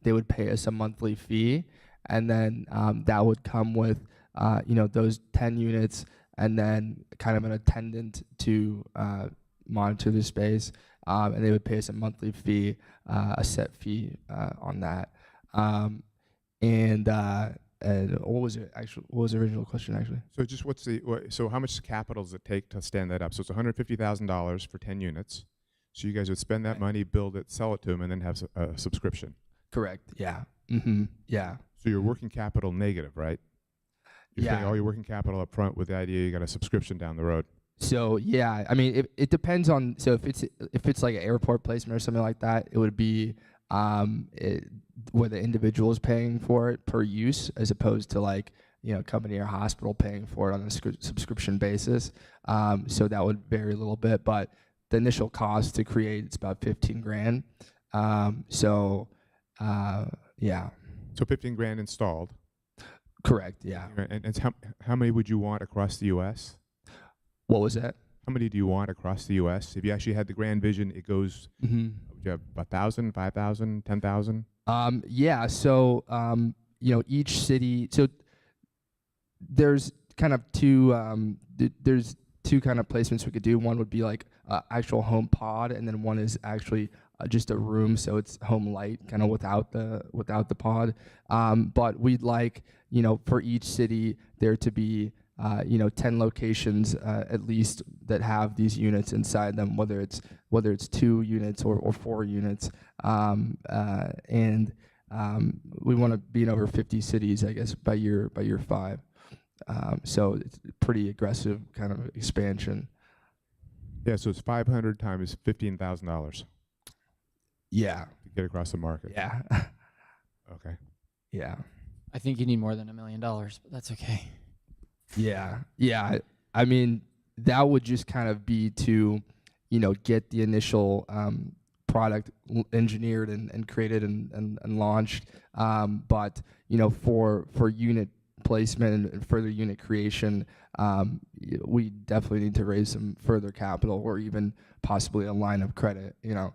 Speaker 5: They would pay us a monthly fee, and then that would come with those 10 units, and then kind of an attendant to monitor the space, and they would pay us a monthly fee, a set fee on that. And what was it actually? What was the original question actually?
Speaker 7: So just so how much capital does it take to stand that up? So it's $150,000 for 10 units. So you guys would spend that money, build it, sell it to them, and then have a subscription.
Speaker 5: Correct. Yeah. Mm-hmm. Yeah.
Speaker 7: So you're working capital negative, right? You're paying all your working capital up front with the idea you got a subscription down the road.
Speaker 5: So yeah, I mean, it depends on. So if it's like an airport placement or something like that, it would be where the individual is paying for it per use, as opposed to like company or hospital paying for it on a subscription basis. So that would vary a little bit, but the initial cost to create it's about $15,000. Yeah.
Speaker 7: So $15,000 installed.
Speaker 5: Correct. Yeah.
Speaker 7: And how many would you want across the U.S.?
Speaker 5: What was that?
Speaker 7: How many do you want across the U.S.? If you actually had the grand vision, it goes.
Speaker 5: Mm-hmm.
Speaker 7: Would you have 1,000, 5,000, 10,000?
Speaker 5: Yeah. So each city. So there's kind of two. There's two kind of placements we could do. One would be like actual home pod, and then one is actually just a room, so it's home light, kind of without the pod. But we'd like for each city there to be 10 locations at least that have these units inside them, whether it's 2 units or 4 units, and we want to be in over 50 cities, I guess, by year 5. So it's pretty aggressive kind of expansion.
Speaker 7: Yeah, so it's 500 times $15,000
Speaker 5: Yeah,
Speaker 7: to get across the market.
Speaker 5: yeah,
Speaker 7: Okay.
Speaker 5: yeah,
Speaker 8: I think you need more than $1 million, but that's okay.
Speaker 5: yeah, yeah. I mean, that would just kind of be to, get the initial product engineered and created and launched. But for unit placement and further unit creation, we definitely need to raise some further capital or even possibly a line of credit. So.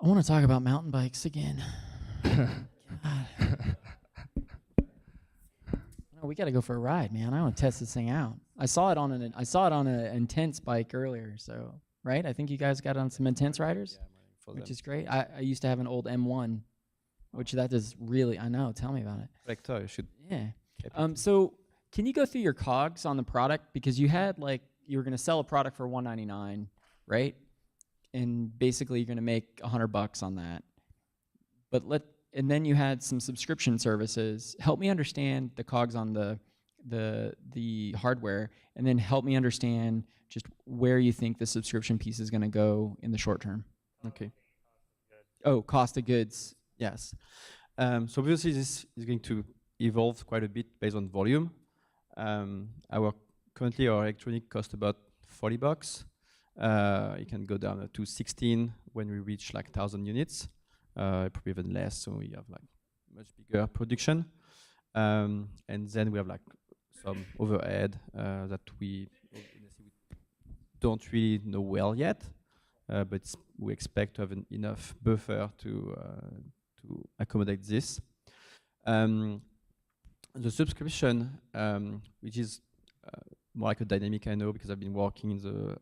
Speaker 8: I want to talk about mountain bikes again. God. No, we got to go for a ride, man. I want to test this thing out. I saw it on an Intense bike earlier. So, right? I think you guys got on some Intense riders, which is great. I used to have an old M1, which that is really, I know. Tell me about it.
Speaker 4: Collector, you should.
Speaker 8: Yeah. So can you go through your COGS on the product? Because you had you were going to sell a product for $199, right? And basically you're going to make $100 on that. And then you had some subscription services. Help me understand the COGS on the hardware, and then help me understand just where you think the subscription piece is going to go in the short term.
Speaker 4: Okay.
Speaker 8: Oh, cost of goods.
Speaker 4: Yes. So obviously this is going to evolve quite a bit based on volume. Currently our electronic costs about $40. It can go down to 16 when we reach 1,000 units. Probably even less, so we have much bigger production. And then we have some overhead that we don't really know well yet, but we expect to have enough buffer to accommodate this. The subscription, which is more like a dynamic, I know, because I've been working in the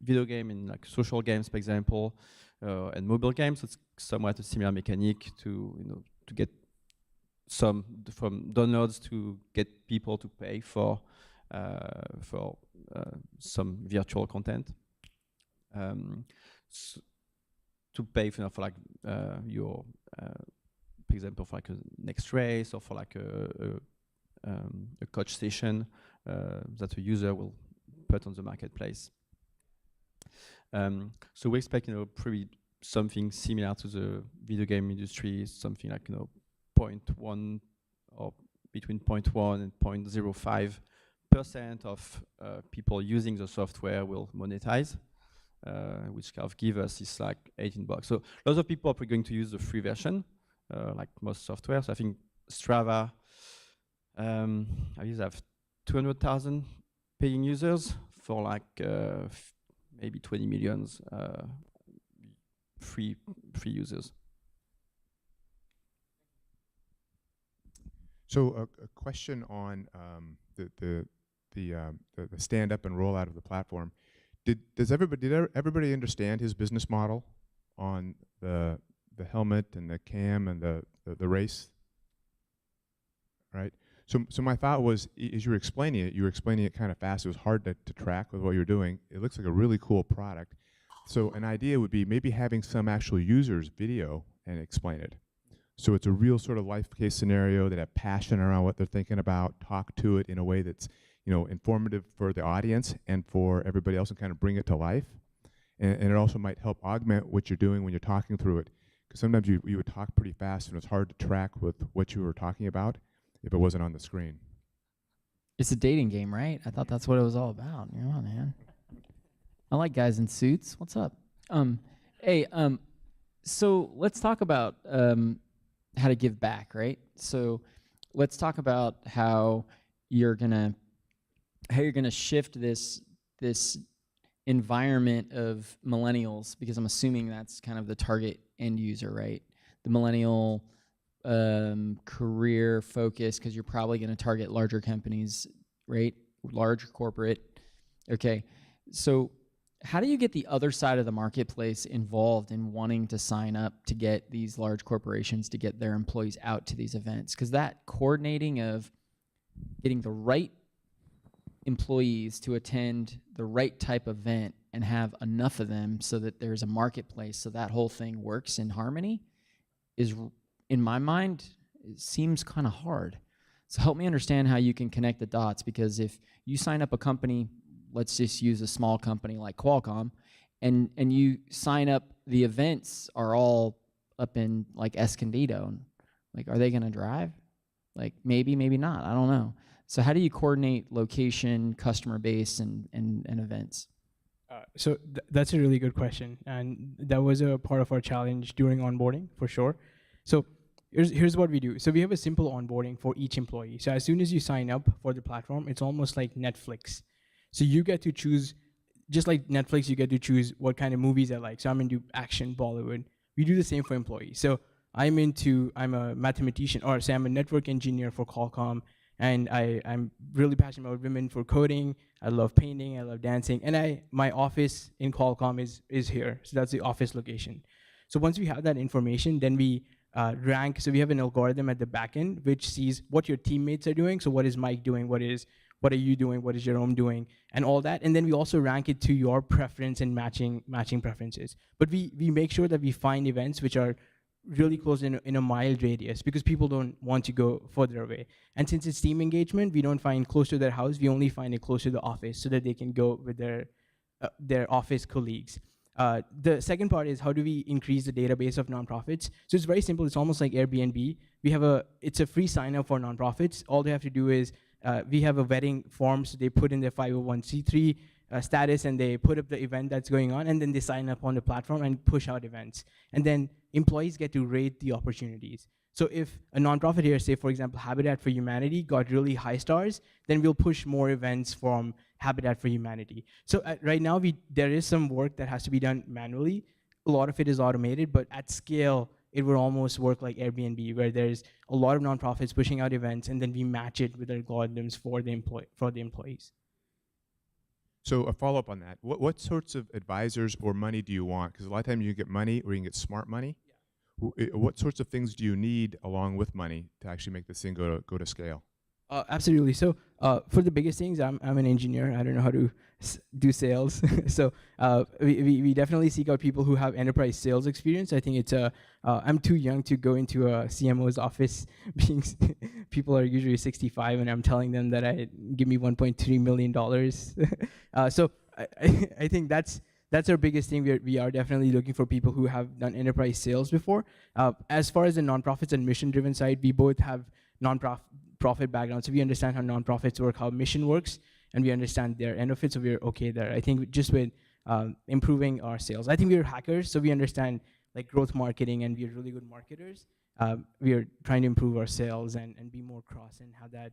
Speaker 4: video game, in social games, for example, and mobile games. It's somewhat a similar mechanic to get from downloads to get people to pay for some virtual content. To pay for your, for example, for a next race, or for a coach session that a user will put on the marketplace. So we expect, probably something similar to the video game industry, something like 0.1 or between 0.1 and 0.05% of people using the software will monetize, which kind of give us this $18. So lots of people are probably going to use the free version, like most software. So I think Strava, I have 200,000 paying users for maybe 20 million free users.
Speaker 7: So a question on the stand up and rollout of the platform. Did everybody understand his business model on the helmet and the cam and the race? Right. So my thought was, as you were explaining it kind of fast. It was hard to track with what you're doing. It looks like a really cool product. So an idea would be maybe having some actual users video and explain it. So it's a real sort of life case scenario that have passion around what they're thinking about, talk to it in a way that's informative for the audience and for everybody else, and kind of bring it to life. And it also might help augment what you're doing when you're talking through it. Because sometimes you would talk pretty fast and it's hard to track with what you were talking about if it wasn't on the screen.
Speaker 8: It's a dating game, right? I thought that's what it was all about. Come on, man. I like guys in suits. What's up? So let's talk about how to give back, right? So let's talk about how you're gonna shift this environment of millennials, because I'm assuming that's kind of the target end user, right? The millennial career focus, because you're probably going to target larger companies, right? Large corporate. Okay, so how do you get the other side of the marketplace involved in wanting to sign up to get these large corporations to get their employees out to these events? Because that coordinating of getting the right employees to attend the right type of event and have enough of them so that there's a marketplace, so that whole thing works in harmony, is, in my mind, it seems kind of hard. So help me understand how you can connect the dots, because if you sign up a company, let's just use a small company like Qualcomm, and you sign up, the events are all up in like Escondido. Like, are they going to drive? Like, maybe, maybe not. I don't know. So how do you coordinate location, customer base, and events?
Speaker 3: So that's a really good question, and that was a part of our challenge during onboarding for sure. So here's what we do. So we have a simple onboarding for each employee. So as soon as you sign up for the platform, it's almost like Netflix. So you get to choose, just like Netflix, you get to choose what kind of movies I like. So I'm into action, Bollywood. We do the same for employees. So I'm a mathematician, or say I'm a network engineer for Qualcomm, and I'm really passionate about women for coding. I love painting, I love dancing, and my office in Qualcomm is here. So that's the office location. So once we have that information, then we rank. So we have an algorithm at the back end which sees what your teammates are doing. So what is Mike doing? What are you doing? What is Jerome doing? And all that. And then we also rank it to your preference and matching preferences. But we make sure that we find events which are really close in a mile radius, because people don't want to go further away. And since it's team engagement, we don't find close to their house. We only find it close to the office so that they can go with their office colleagues. The second part is, how do we increase the database of nonprofits? So it's very simple. It's almost like Airbnb. It's a free sign up for nonprofits. All they have to do is, we have a vetting form, so they put in their 501c3 status, and they put up the event that's going on, and then they sign up on the platform and push out events. And then employees get to rate the opportunities. So if a nonprofit here, say for example, Habitat for Humanity, got really high stars, then we'll push more events from Habitat for Humanity. So right now, there is some work that has to be done manually. A lot of it is automated, but at scale, it would almost work like Airbnb, where there's a lot of nonprofits pushing out events, and then we match it with algorithms for the employees.
Speaker 7: So a follow-up on that, what sorts of advisors or money do you want? Because a lot of times you can get money or you can get smart money. Yeah. What sorts of things do you need along with money to actually make this thing go to scale?
Speaker 3: Absolutely. So for the biggest things, I'm an engineer. I don't know how to do sales. So we definitely seek out people who have enterprise sales experience. I think I'm too young to go into a CMO's office. Being people are usually 65, and I'm telling them that give me $1.3 million. So I think that's our biggest thing. We are definitely looking for people who have done enterprise sales before. As far as the nonprofits and mission-driven side, we both have nonprofit background, so we understand how nonprofits work, how mission works, and we understand their end of it, so we're okay there. I think just with improving our sales. I think we're hackers, so we understand like growth marketing, and we're really good marketers. We are trying to improve our sales and be more cross and have that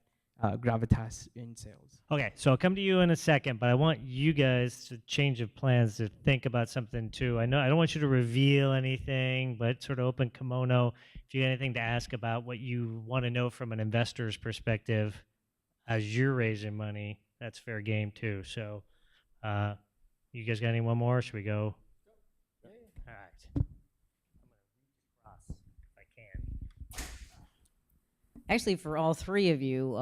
Speaker 3: gravitas in sales.
Speaker 2: Okay, so I'll come to you in a second, but I want you guys to change of plans to think about something too. I know I don't want you to reveal anything, but sort of open kimono. If you have anything to ask about what you want to know from an investor's perspective as you're raising money, that's fair game too. So you guys got any one more? Should we go? All right. I'm going to reach across if I can.
Speaker 9: Actually, for all three of you,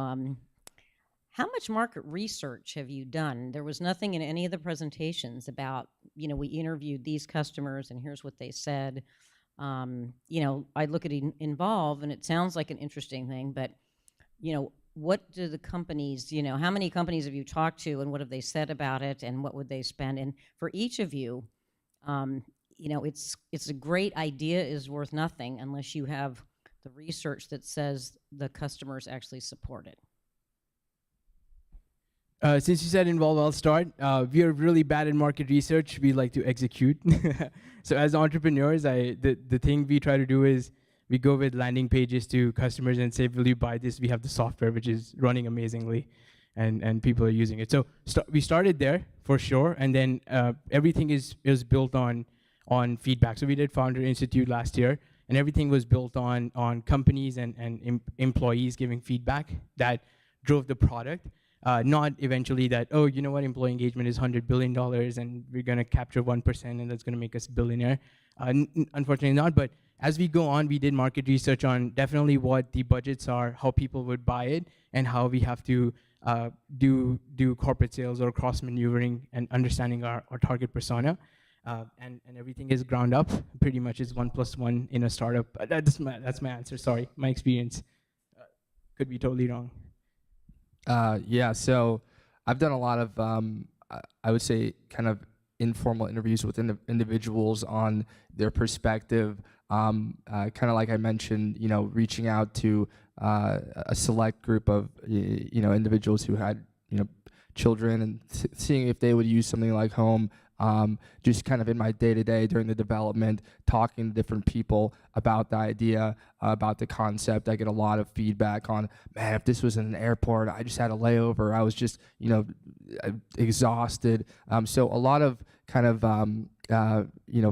Speaker 9: how much market research have you done? There was nothing in any of the presentations about, we interviewed these customers and here's what they said. I look at Involve and it sounds like an interesting thing, but, what do the companies, how many companies have you talked to and what have they said about it and what would they spend? And for each of you, it's a great idea is worth nothing unless you have the research that says the customers actually support it.
Speaker 3: Since you said Involve, I'll start. We are really bad at market research. We like to execute. So as entrepreneurs, the thing we try to do is we go with landing pages to customers and say, will you buy this? We have the software, which is running amazingly, and people are using it. So we started there for sure, and then everything is built on feedback. So we did Founder Institute last year, and everything was built on companies and employees giving feedback that drove the product. Not eventually that, employee engagement is $100 billion and we're going to capture 1% and that's going to make us billionaire. Unfortunately not, but as we go on, we did market research on definitely what the budgets are, how people would buy it, and how we have to do corporate sales or cross-maneuvering and understanding our target persona. and everything is ground up. Pretty much is 1 + 1 in a startup. That's my answer. Sorry, my experience. Could be totally wrong.
Speaker 5: Yeah, so I've done a lot of, I would say, kind of informal interviews with individuals on their perspective. Kind of like I mentioned, reaching out to a select group of, individuals who had, children and seeing if they would use something like Home. Just kind of in my day-to-day during the development, talking to different people about the idea, about the concept. I get a lot of feedback on, man, if this was in an airport, I just had a layover. I was just, exhausted. So a lot of kind of,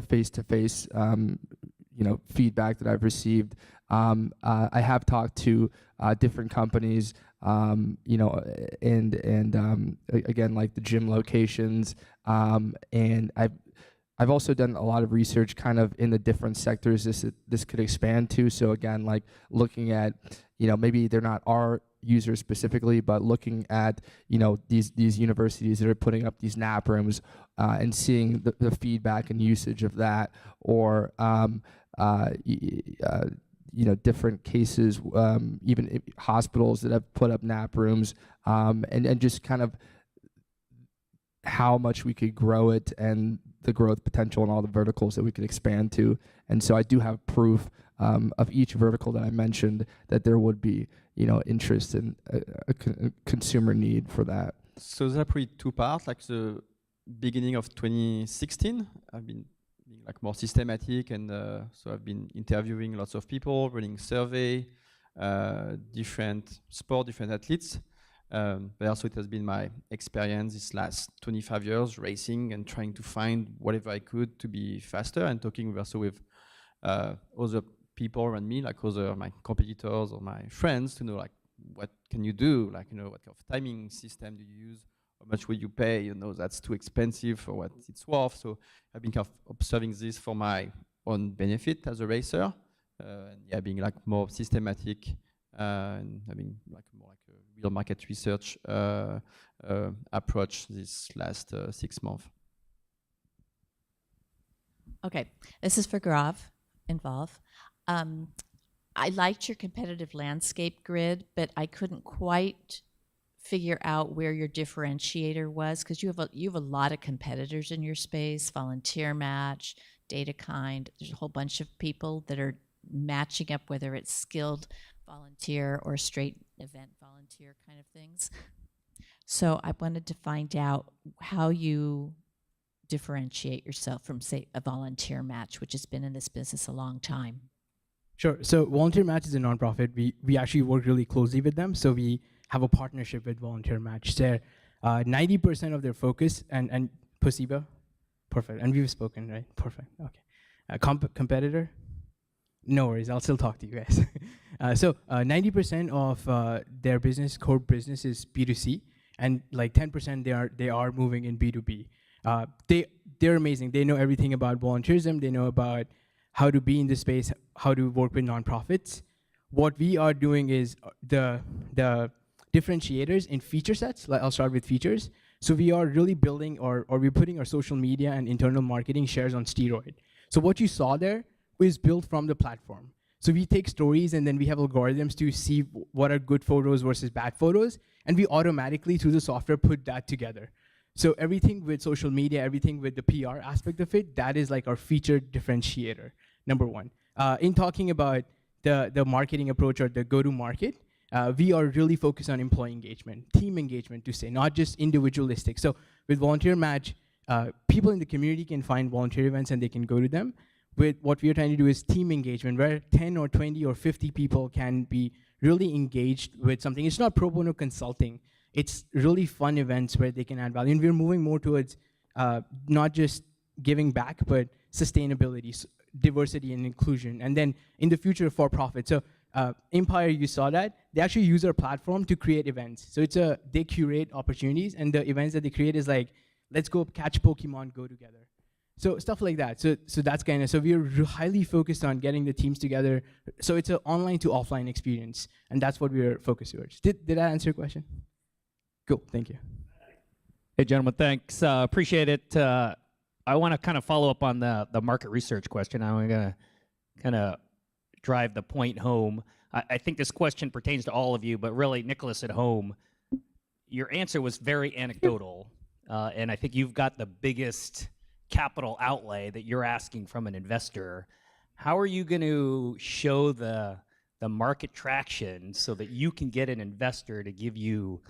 Speaker 5: face-to-face, feedback that I've received. I have talked to different companies, again, like the gym locations, and I've also done a lot of research kind of in the different sectors this could expand to. So again, like looking at, maybe they're not our users specifically, but looking at, these universities that are putting up these nap rooms, and seeing the feedback and usage of that, or different cases, even hospitals that have put up nap rooms, and just kind of how much we could grow it and the growth potential and all the verticals that we could expand to. And so I do have proof of each vertical that I mentioned that there would be, interest in a consumer need for that.
Speaker 4: So there are probably two parts, like the beginning of 2016, I've been being like more systematic, and so I've been interviewing lots of people, running survey, different sport, different athletes. But also it has been my experience this last 25 years racing and trying to find whatever I could to be faster, and talking also with other people around me, like other my competitors or my friends, to know like what can you do, like what kind of timing system do you use, how much will you pay, that's too expensive for what it's worth. So I've been kind of observing this for my own benefit as a racer, and being like more systematic, and having like more like a real market research approach this last 6 months.
Speaker 10: Okay, this is for Grav, Involve. I liked your competitive landscape grid, but I couldn't quite figure out where your differentiator was, because you have a lot of competitors in your space, Volunteer Match, DataKind. There's a whole bunch of people that are matching up, whether it's skilled volunteer or straight event volunteer kind of things. So I wanted to find out how you differentiate yourself from, say, a Volunteer Match, which has been in this business a long time.
Speaker 3: Sure. So Volunteer Match is a nonprofit. We actually work really closely with them. So we have a partnership with Volunteer Match. They're 90% of their focus, and Posiba, perfect. And we've spoken, right? Perfect. Okay. Competitor? No worries. I'll still talk to you guys. So 90% of their core business is B2C, and like 10% they are moving in B2B. They're amazing. They know everything about volunteerism. They know about how to be in this space, how to work with nonprofits. What we are doing is the differentiators in feature sets. Like I'll start with features. So we are really building, or we're putting our social media and internal marketing shares on steroid. So what you saw there was built from the platform. So we take stories, and then we have algorithms to see what are good photos versus bad photos, and we automatically through the software put that together. So everything with social media, everything with the PR aspect of it, that is like our feature differentiator, number one. In talking about the marketing approach or the go-to-market, we are really focused on employee engagement, team engagement to say, not just individualistic. So with Volunteer Match, people in the community can find volunteer events and they can go to them. With what we are trying to do is team engagement, where 10 or 20 or 50 people can be really engaged with something. It's not pro bono consulting. It's really fun events where they can add value. And we're moving more towards not just giving back, but sustainability, diversity and inclusion. And then in the future, for profit. So Empire, you saw that. They actually use our platform to create events. So they curate opportunities, and the events that they create is like, let's go catch Pokemon, go together. So stuff like that. So that's kind of, so we're highly focused on getting the teams together. So it's an online to offline experience, and that's what we're focused towards. Did that answer your question? Cool, thank you.
Speaker 11: Hey, gentlemen, thanks. Appreciate it. I want to kind of follow up on the market research question. I'm going to kind of drive the point home. I think this question pertains to all of you, but really, Nicholas at home, your answer was very anecdotal, and I think you've got the biggest capital outlay that you're asking from an investor. How are you going to show the market traction so that you can get an investor to give you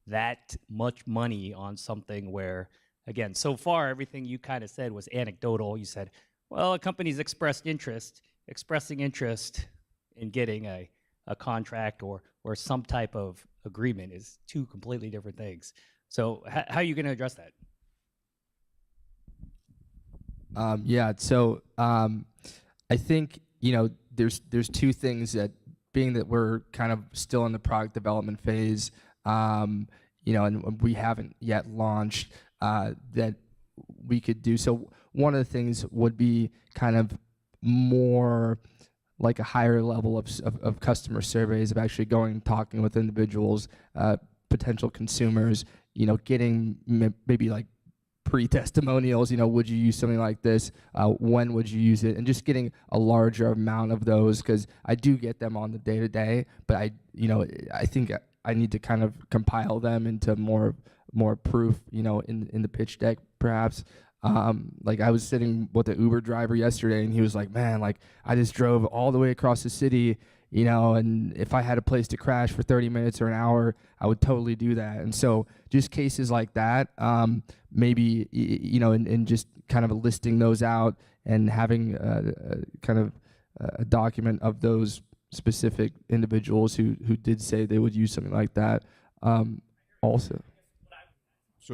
Speaker 11: that much money on something where, again, so far everything you kind of said was anecdotal. You said, well, a company's expressing interest in getting a contract or some type of agreement is two completely different things. So how are you going to address that?
Speaker 5: I think, there's two things that, being that we're kind of still in the product development phase, and we haven't yet launched, that we could do. So one of the things would be kind of more like a higher level of customer surveys, of actually going and talking with individuals, potential consumers, getting maybe like pre-testimonials, would you use something like this? When would you use it? And just getting a larger amount of those, because I do get them on the day-to-day, but I think I need to kind of compile them into more proof, in the pitch deck, perhaps. Like I was sitting with the Uber driver yesterday, and he was like, man, like I just drove all the way across the city, and if I had a place to crash for 30 minutes or an hour, I would totally do that. And so just cases like that, maybe, and just kind of listing those out and having kind of a document of those specific individuals who did say they would use something like that, also.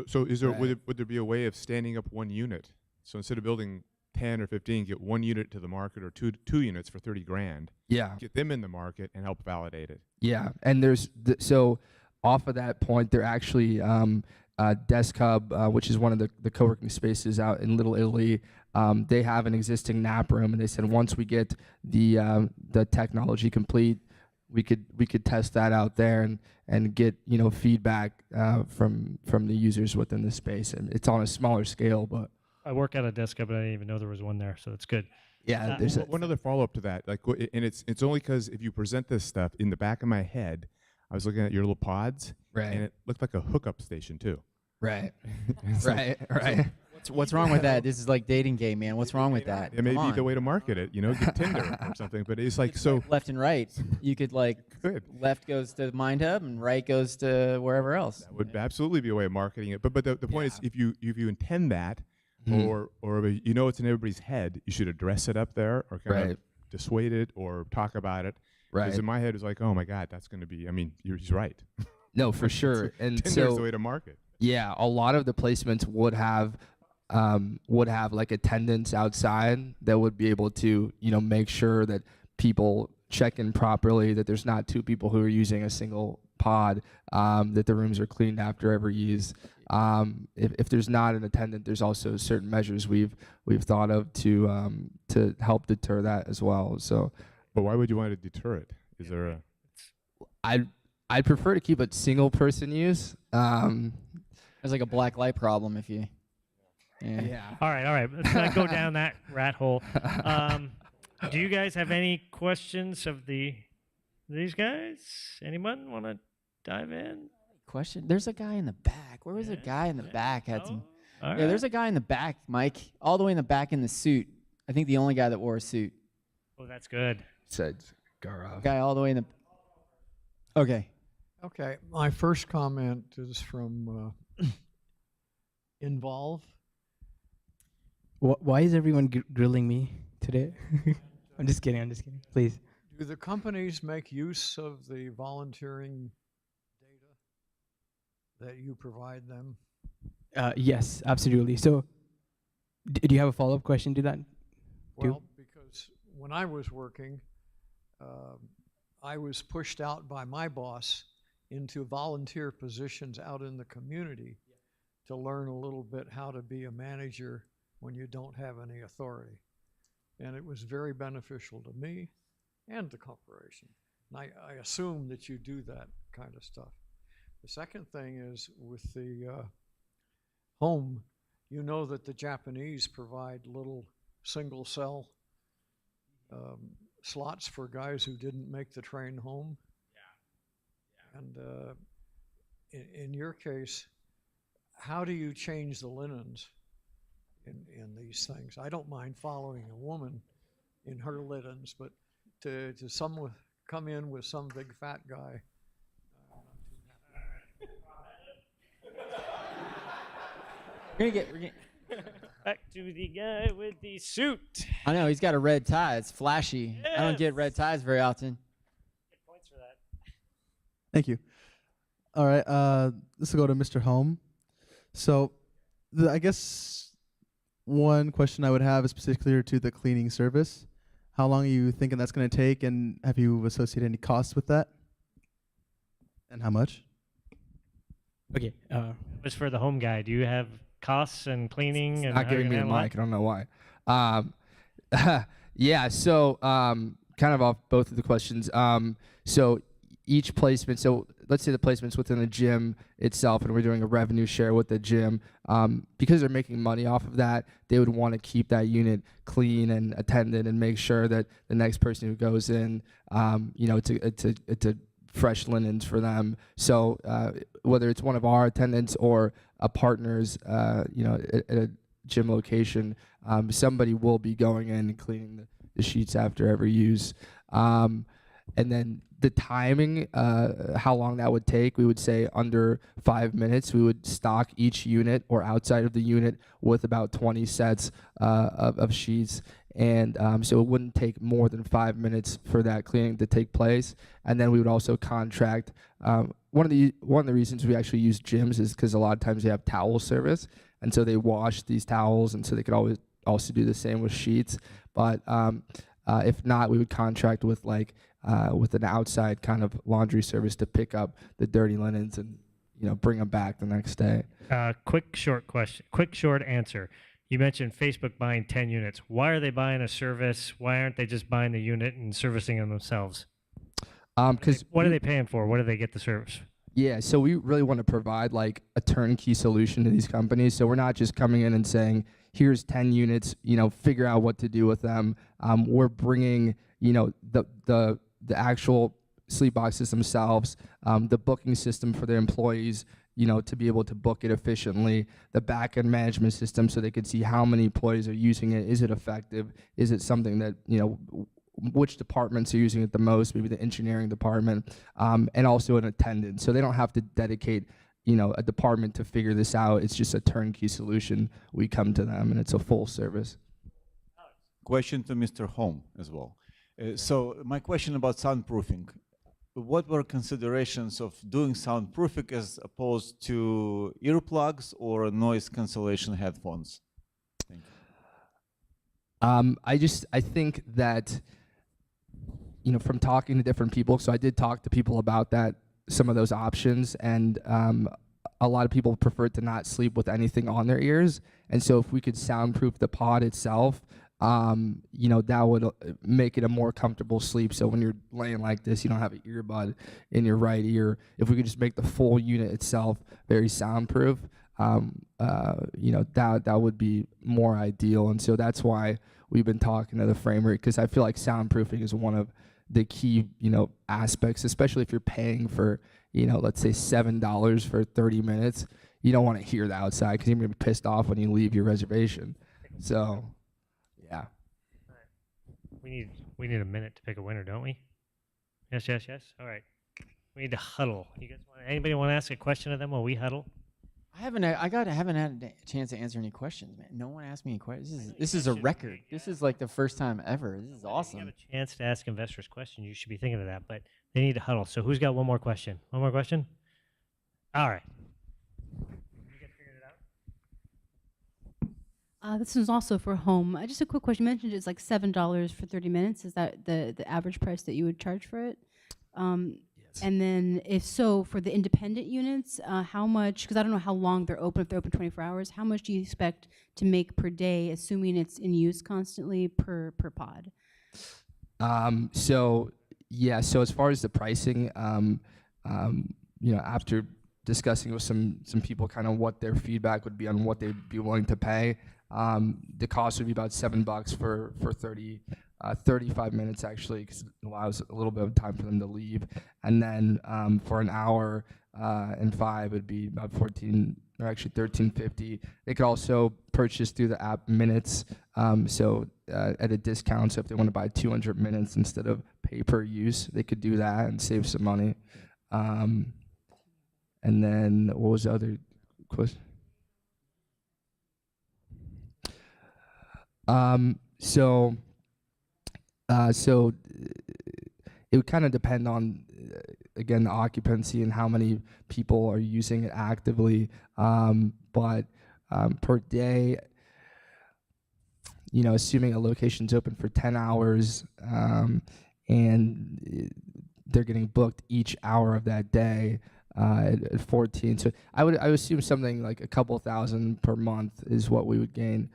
Speaker 7: So is there, would there be a way of standing up one unit? So instead of building 10 or 15, get one unit to the market, or two units for 30 grand.
Speaker 5: Yeah.
Speaker 7: Get them in the market and help validate it.
Speaker 5: Yeah, and so off of that point, they're actually Desk Hub, which is one of the co-working spaces out in Little Italy. They have an existing nap room, and they said once we get the technology complete, we could test that out there and get feedback from the users within the space. And it's on a smaller scale, but
Speaker 2: I work at a Desk Hub, but I didn't even know there was one there, so it's good.
Speaker 5: yeah, there's
Speaker 7: One other follow-up to that, and it's only because if you present this stuff, in the back of my head, I was looking at your little pods,
Speaker 5: Right.
Speaker 7: and it looked like a hookup station too.
Speaker 5: right,
Speaker 7: It's like-
Speaker 5: right.
Speaker 12: What's wrong with that? This is like dating game, man. What's wrong with that?
Speaker 7: It may
Speaker 12: Come
Speaker 7: be
Speaker 12: on.
Speaker 7: the way to market it, get Tinder or something. But it's like so.
Speaker 12: Left and right. You could like
Speaker 7: Good.
Speaker 12: left goes to Mind Hub and right goes to wherever else.
Speaker 7: That would absolutely be a way of marketing it. But the point is, if you intend that,
Speaker 5: Mhm.
Speaker 7: or it's in everybody's head, you should address it up there, or kind
Speaker 5: Right.
Speaker 7: of dissuade it, or talk about it. Because
Speaker 5: Right.
Speaker 7: in my head, it's like, oh my God, that's going to be. I mean, he's right.
Speaker 5: No, for sure. And
Speaker 7: Tinder's
Speaker 5: so
Speaker 7: the way to market.
Speaker 5: yeah, a lot of the placements would have like attendants outside that would be able to make sure that people check in properly, that there's not two people who are using a single pod, that the rooms are cleaned after every use. If there's not an attendant, there's also certain measures we've thought of to help deter that as well. So
Speaker 7: But why would you want to deter it? Is there a
Speaker 5: I'd prefer to keep it single person use.
Speaker 12: There's like a black light problem if you. Yeah.
Speaker 2: All right. Let's not go down that rat hole. Do you guys have any questions of these guys? Anyone want to dive in?
Speaker 12: Question. There's a guy in the back. Where was a guy in the back? Had some.
Speaker 2: All
Speaker 12: Yeah, there's
Speaker 2: right.
Speaker 12: a guy in the back, Mike, all the way in the back in the suit. I think the only guy that wore a suit.
Speaker 2: Oh, that's good.
Speaker 5: Said Gaurav.
Speaker 12: Guy all the way in the. Okay.
Speaker 13: Okay, my first comment is from Involve.
Speaker 3: Why is everyone grilling me today? I'm just kidding. Please.
Speaker 13: Do the companies make use of the volunteering data that you provide them?
Speaker 3: Yes, absolutely. So, do you have a follow-up question to that?
Speaker 13: Well, because when I was working, I was pushed out by my boss into volunteer positions out in the community to learn a little bit how to be a manager when you don't have any authority. And it was very beneficial to me and the corporation. And I assume that you do that kind of stuff. The second thing is with the home, You know that the Japanese provide little single cell slots for guys who didn't make the train home. And in your case, how do you change the linens in these things? I don't mind following a woman in her linens, but to someone come in with some big fat guy.
Speaker 8: We're gonna
Speaker 2: Back to the guy with the suit.
Speaker 8: I know he's got a red tie. It's flashy. I don't get red ties very often.
Speaker 2: Get points for that.
Speaker 14: Thank you. All right, this will go to Mr. Home. So, I guess one question I would have is particular to the cleaning service. How long are you thinking that's going to take, and have you associated any costs with that? And how much?
Speaker 3: Okay.
Speaker 2: As for the home guy, do you have costs and cleaning? And
Speaker 5: Not
Speaker 2: how
Speaker 5: giving
Speaker 2: you're
Speaker 5: me the
Speaker 2: gonna handle
Speaker 5: mic. I don't know why. Yeah. So kind of off both of the questions. So each placement. So let's say the placement's within the gym itself, and we're doing a revenue share with the gym. Because they're making money off of that, they would want to keep that unit clean and attended, and make sure that the next person who goes in, it's a fresh linens for them. So whether it's one of our attendants or a partner's, at a gym location, somebody will be going in and cleaning the sheets after every use. And then the timing, how long that would take, we would say under 5 minutes. We would stock each unit or outside of the unit with about 20 sets of sheets. And so it wouldn't take more than 5 minutes for that cleaning to take place. And then we would also contract. One of the reasons we actually use gyms is because a lot of times they have towel service, and so they wash these towels, and so they could always also do the same with sheets. But if not, we would contract with with an outside kind of laundry service to pick up the dirty linens and bring them back the next day.
Speaker 2: Quick short answer. You mentioned Facebook buying 10 units. Why are they buying a service? Why aren't they just buying the unit and servicing them themselves?
Speaker 5: Because
Speaker 2: what are they paying for? What do they get the service?
Speaker 5: Yeah, so we really want to provide a turnkey solution to these companies. So we're not just coming in and saying, here's 10 units, figure out what to do with them. We're bringing, the actual sleep boxes themselves, the booking system for their employees, to be able to book it efficiently, the back-end management system so they could see how many employees are using it. Is it effective? Is it something that, which departments are using it the most, maybe the engineering department, and also an attendant. So they don't have to dedicate, a department to figure this out. It's just a turnkey solution. We come to them, and it's a full service.
Speaker 15: Question to Mr. Home as well. So my question about soundproofing. What were considerations of doing soundproofing as opposed to earplugs or noise cancellation headphones? Thank you.
Speaker 5: I think that, from talking to different people, so I did talk to people about that, some of those options, and a lot of people prefer to not sleep with anything on their ears. And so if we could soundproof the pod itself, that would make it a more comfortable sleep. So when you're laying like this, you don't have an earbud in your right ear. If we could just make the full unit itself very soundproof, that would be more ideal. And so that's why we've been talking to the framework, because I feel like soundproofing is one of the key, aspects, especially if you're paying for, let's say $7 for 30 minutes. You don't want to hear the outside because you're going to be pissed off when you leave your reservation. So, yeah.
Speaker 2: We need a minute to pick a winner, don't we? Yes. All right. We need to huddle. Anybody want to ask a question of them while we huddle?
Speaker 8: I haven't had a chance to answer any questions, man. No one asked me any questions. This is a record. This is like the first time ever. This is awesome.
Speaker 2: If you have a chance to ask investors questions, you should be thinking of that, but they need to huddle. So who's got one more question? One more question? All right.
Speaker 16: This is also for home. Just a quick question. You mentioned it's like $7 for 30 minutes. Is that the average price that you would charge for it? Yes. And then if so, for the independent units, how much, because I don't know how long they're open, if they're open 24 hours, how much do you expect to make per day, assuming it's in use constantly per pod?
Speaker 5: So as far as the pricing, after discussing with some people kind of what their feedback would be on what they'd be willing to pay. The cost would be about $7 for 35 minutes actually, because it allows a little bit of time for them to leave. And then for an hour and 5, it'd be about 14 or actually $13.50. They could also purchase through the app minutes, at a discount. So if they want to buy 200 minutes instead of pay per use, they could do that and save some money. And then what was the other question? So it would kind of depend on, again, the occupancy and how many people are using it actively. But per day, assuming a location's open for 10 hours and they're getting booked each hour of that day at 14. So I would assume something like a couple thousand per month is what we would gain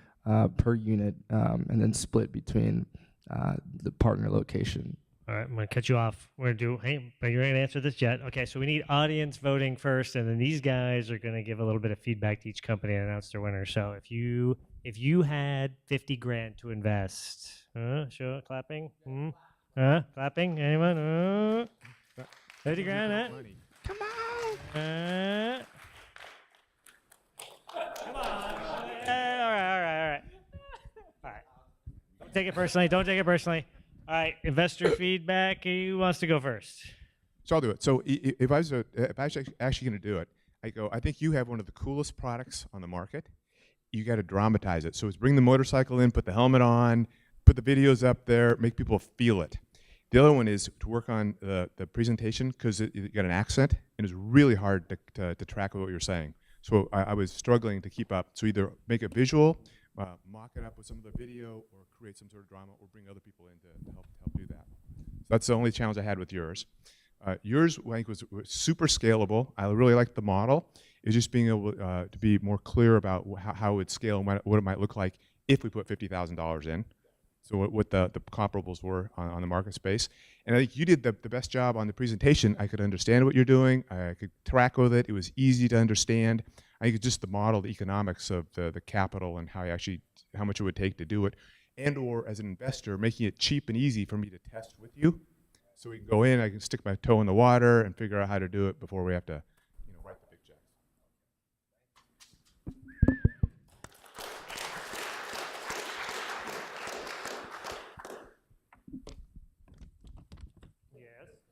Speaker 5: per unit, and then split between the partner location.
Speaker 2: All right, I'm going to cut you off. We're going to do, hey, but you're going to answer this yet. Okay, so we need audience voting first, and then these guys are going to give a little bit of feedback to each company and announce their winner. So if you had 50 grand to invest, sure, clapping, clapping, anyone? 50 grand,
Speaker 7: Come
Speaker 2: on. Come on. All right. Don't take it personally. All right, investor feedback. Who wants to go first?
Speaker 7: So I'll do it. So if I was actually going to do it, I think you have one of the coolest products on the market. You got to dramatize it. So it's bring the motorcycle in, put the helmet on, put the videos up there, make people feel it. The other one is to work on the presentation, because you got an accent, and it's really hard to track what you're saying. So I was struggling to keep up. So either make it visual, mock it up with some of the video, or create some sort of drama, or bring other people in to help do that. So that's the only challenge I had with yours. Yours, I think, was super scalable. I really liked the model. It's just being able to be more clear about how it would scale and what it might look like if we put $50,000 in. So what the comparables were on the market space. And I think you did the best job on the presentation. I could understand what you're doing. I could track with it. It was easy to understand. I think it's just the model, the economics of the capital and how much it would take to do it. And or as an investor, making it cheap and easy for me to test with you. So we can go in, I can stick my toe in the water and figure out how to do it before we have to write the big checks.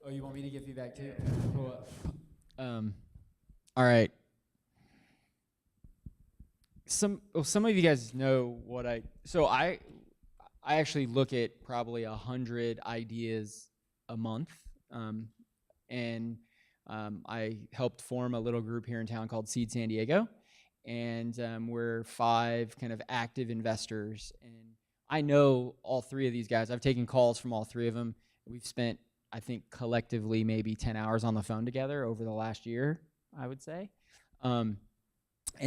Speaker 8: Oh, you want me to give feedback too? All right. Some of you guys know what I actually look at probably 100 ideas a month, and I helped form a little group here in town called Seed San Diego, and we're 5 kind of active investors, and I know all 3 of these guys. I've taken calls from all 3 of them. We've spent, I think, collectively maybe 10 hours on the phone together over the last year, I would say. And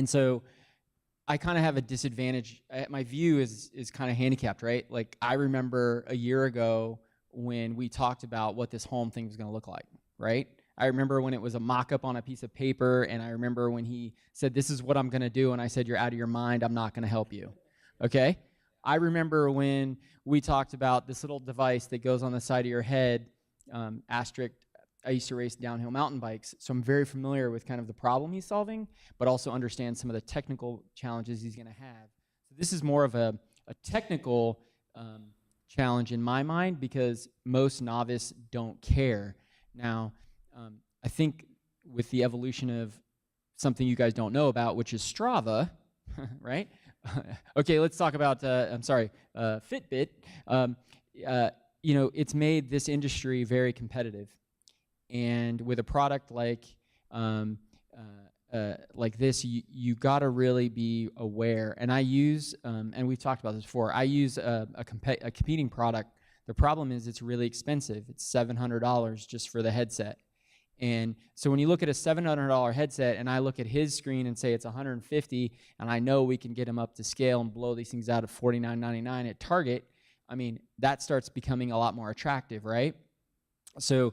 Speaker 8: so I kind of have a disadvantage. My view is kind of handicapped, right? Like, I remember a year ago when we talked about what this home thing was going to look like, right? I remember when it was a mock-up on a piece of paper, and I remember when he said, this is what I'm going to do, and I said, you're out of your mind, I'm not going to help you, okay? I remember when we talked about this little device that goes on the side of your head, asterisk, I used to race downhill mountain bikes, so I'm very familiar with kind of the problem he's solving, but also understand some of the technical challenges he's going to have. So this is more of a technical challenge in my mind, because most novice don't care. Now, I think with the evolution of something you guys don't know about, which is Strava, right? Okay, let's talk about, Fitbit. It's made this industry very competitive. And with a product like this, you got to really be aware. And I use, and we've talked about this before, I use a competing product. The problem is it's really expensive. It's $700 just for the headset. And so when you look at a $700 headset and I look at his screen and say it's $150, and I know we can get him up to scale and blow these things out at $49.99 at Target, I mean, that starts becoming a lot more attractive, right? So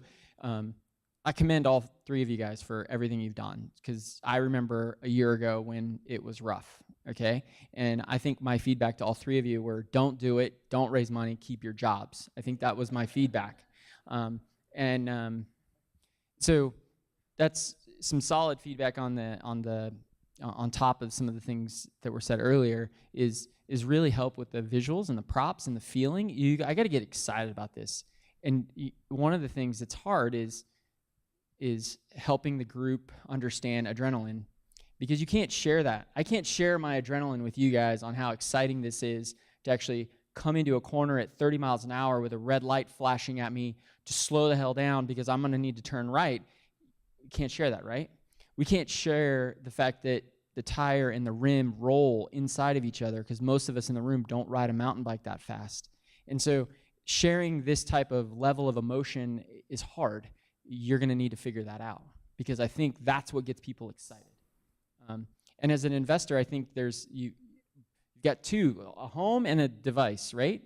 Speaker 8: I commend all three of you guys for everything you've done, because I remember a year ago when it was rough, okay? And I think my feedback to all three of you were, don't do it, don't raise money, keep your jobs. I think that was my feedback. So that's some solid feedback on top of some of the things that were said earlier, is really help with the visuals and the props and the feeling. I got to get excited about this. And one of the things that's hard is helping the group understand adrenaline, because you can't share that. I can't share my adrenaline with you guys on how exciting this is to actually come into a corner at 30 miles an hour with a red light flashing at me to slow the hell down because I'm going to need to turn right. You can't share that, right? We can't share the fact that the tire and the rim roll inside of each other, because most of us in the room don't ride a mountain bike that fast. And so sharing this type of level of emotion is hard. You're going to need to figure that out, because I think that's what gets people excited. And as an investor, I think you've got two, a home and a device, right?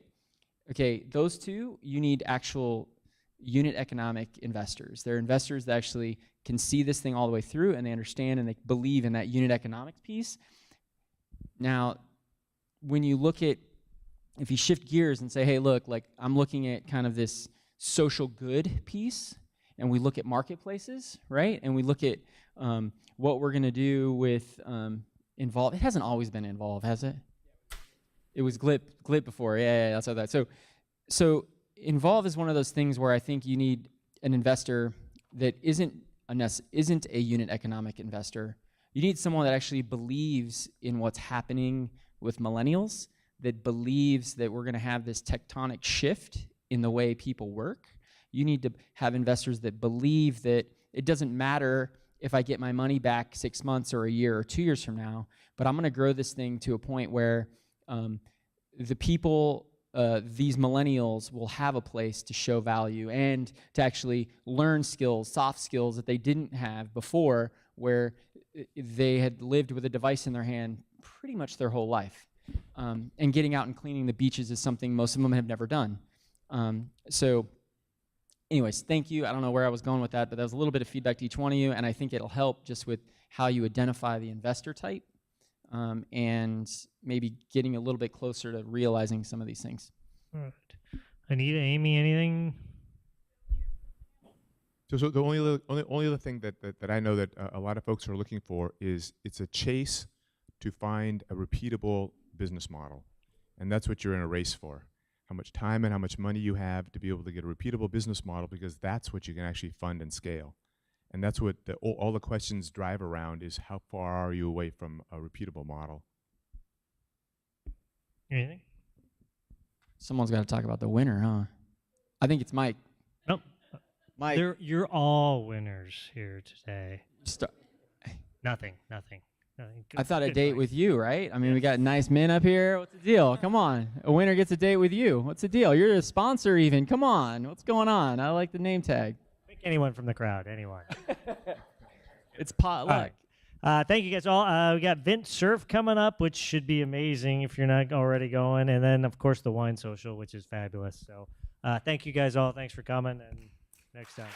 Speaker 8: Okay, those two, you need actual unit economic investors. They're investors that actually can see this thing all the way through, and they understand and they believe in that unit economics piece. Now, when you look at, if you shift gears and say, hey, look, like I'm looking at kind of this social good piece, and we look at marketplaces, right? And we look at what we're gonna do with Involve. It hasn't always been Involve, has it? It was Glip before, yeah, that's how that. So Involve is one of those things where I think you need an investor that isn't a unit economic investor. You need someone that actually believes in what's happening with millennials, that believes that we're gonna have this tectonic shift in the way people work. You need to have investors that believe that it doesn't matter if I get my money back 6 months or a year or 2 years from now, but I'm gonna grow this thing to a point where the people, these millennials will have a place to show value and to actually learn skills, soft skills that they didn't have before, where they had lived with a device in their hand pretty much their whole life. And getting out and cleaning the beaches is something most of them have never done. So anyways, thank you. I don't know where I was going with that, but that was a little bit of feedback to each one of you, and I think it'll help just with how you identify the investor type, and maybe getting a little bit closer to realizing some of these things.
Speaker 2: All right. Anita, Amy, anything?
Speaker 7: So the only other thing that I know that a lot of folks are looking for is it's a chase to find a repeatable business model, and that's what you're in a race for. How much time and how much money you have to be able to get a repeatable business model, because that's what you can actually fund and scale. And that's what all the questions drive around, is how far are you away from a repeatable model?
Speaker 2: Anything?
Speaker 8: Someone's got to talk about the winner, huh? I think it's Mike.
Speaker 2: Nope.
Speaker 8: Mike.
Speaker 2: You're all winners here today. Nothing.
Speaker 8: I thought a date with you, right? I mean, we got nice men up here. What's the deal? Come on. A winner gets a date with you. What's the deal? You're a sponsor even. Come on. What's going on? I like the name tag.
Speaker 2: Pick anyone from the crowd, anyone.
Speaker 8: It's potluck.
Speaker 2: Thank you guys all. We got Vint Surf coming up, which should be amazing if you're not already going. And then, of course, the Wine Social, which is fabulous. So thank you guys all. Thanks for coming. And next time.